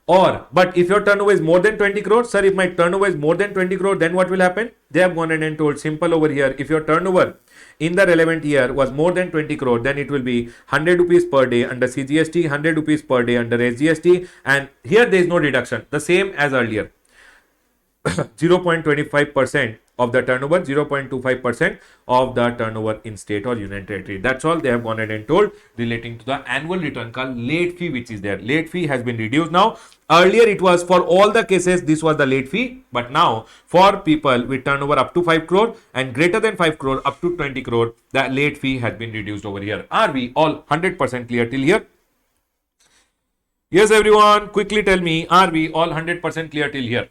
or, but if your turnover is more than 20 crore, sir, if my turnover is more than 20 crore, then what will happen? They have gone and told simple over here. If your turnover in the relevant year was more than 20 crore, then it will be 100 rupees per day under CGST, 100 rupees per day under SGST, and here there is no deduction, the same as earlier. 0.25% of the turnover, 0.25% of the turnover in state or union territory. That's all they have gone ahead and told relating to the annual return called late fee, which is there. Late fee has been reduced now. Earlier it was for all the cases, this was the late fee, but now for people with turnover up to 5 crore and greater than 5 crore up to 20 crore, the late fee has been reduced over here. Are we all 100% clear till here? Yes, everyone, quickly tell me, are we all 100% clear till here?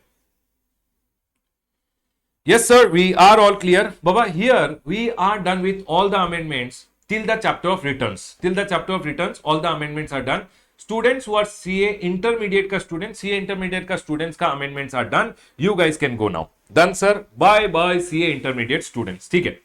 Yes, sir, we are all clear. Baba, here we are done with all the amendments till the chapter of returns. Till the chapter of returns, all the amendments are done. Students who are CA intermediate ka students, CA intermediate ka students ka amendments are done. You guys can go now. Done, sir. Bye bye, CA intermediate students. ठीक है.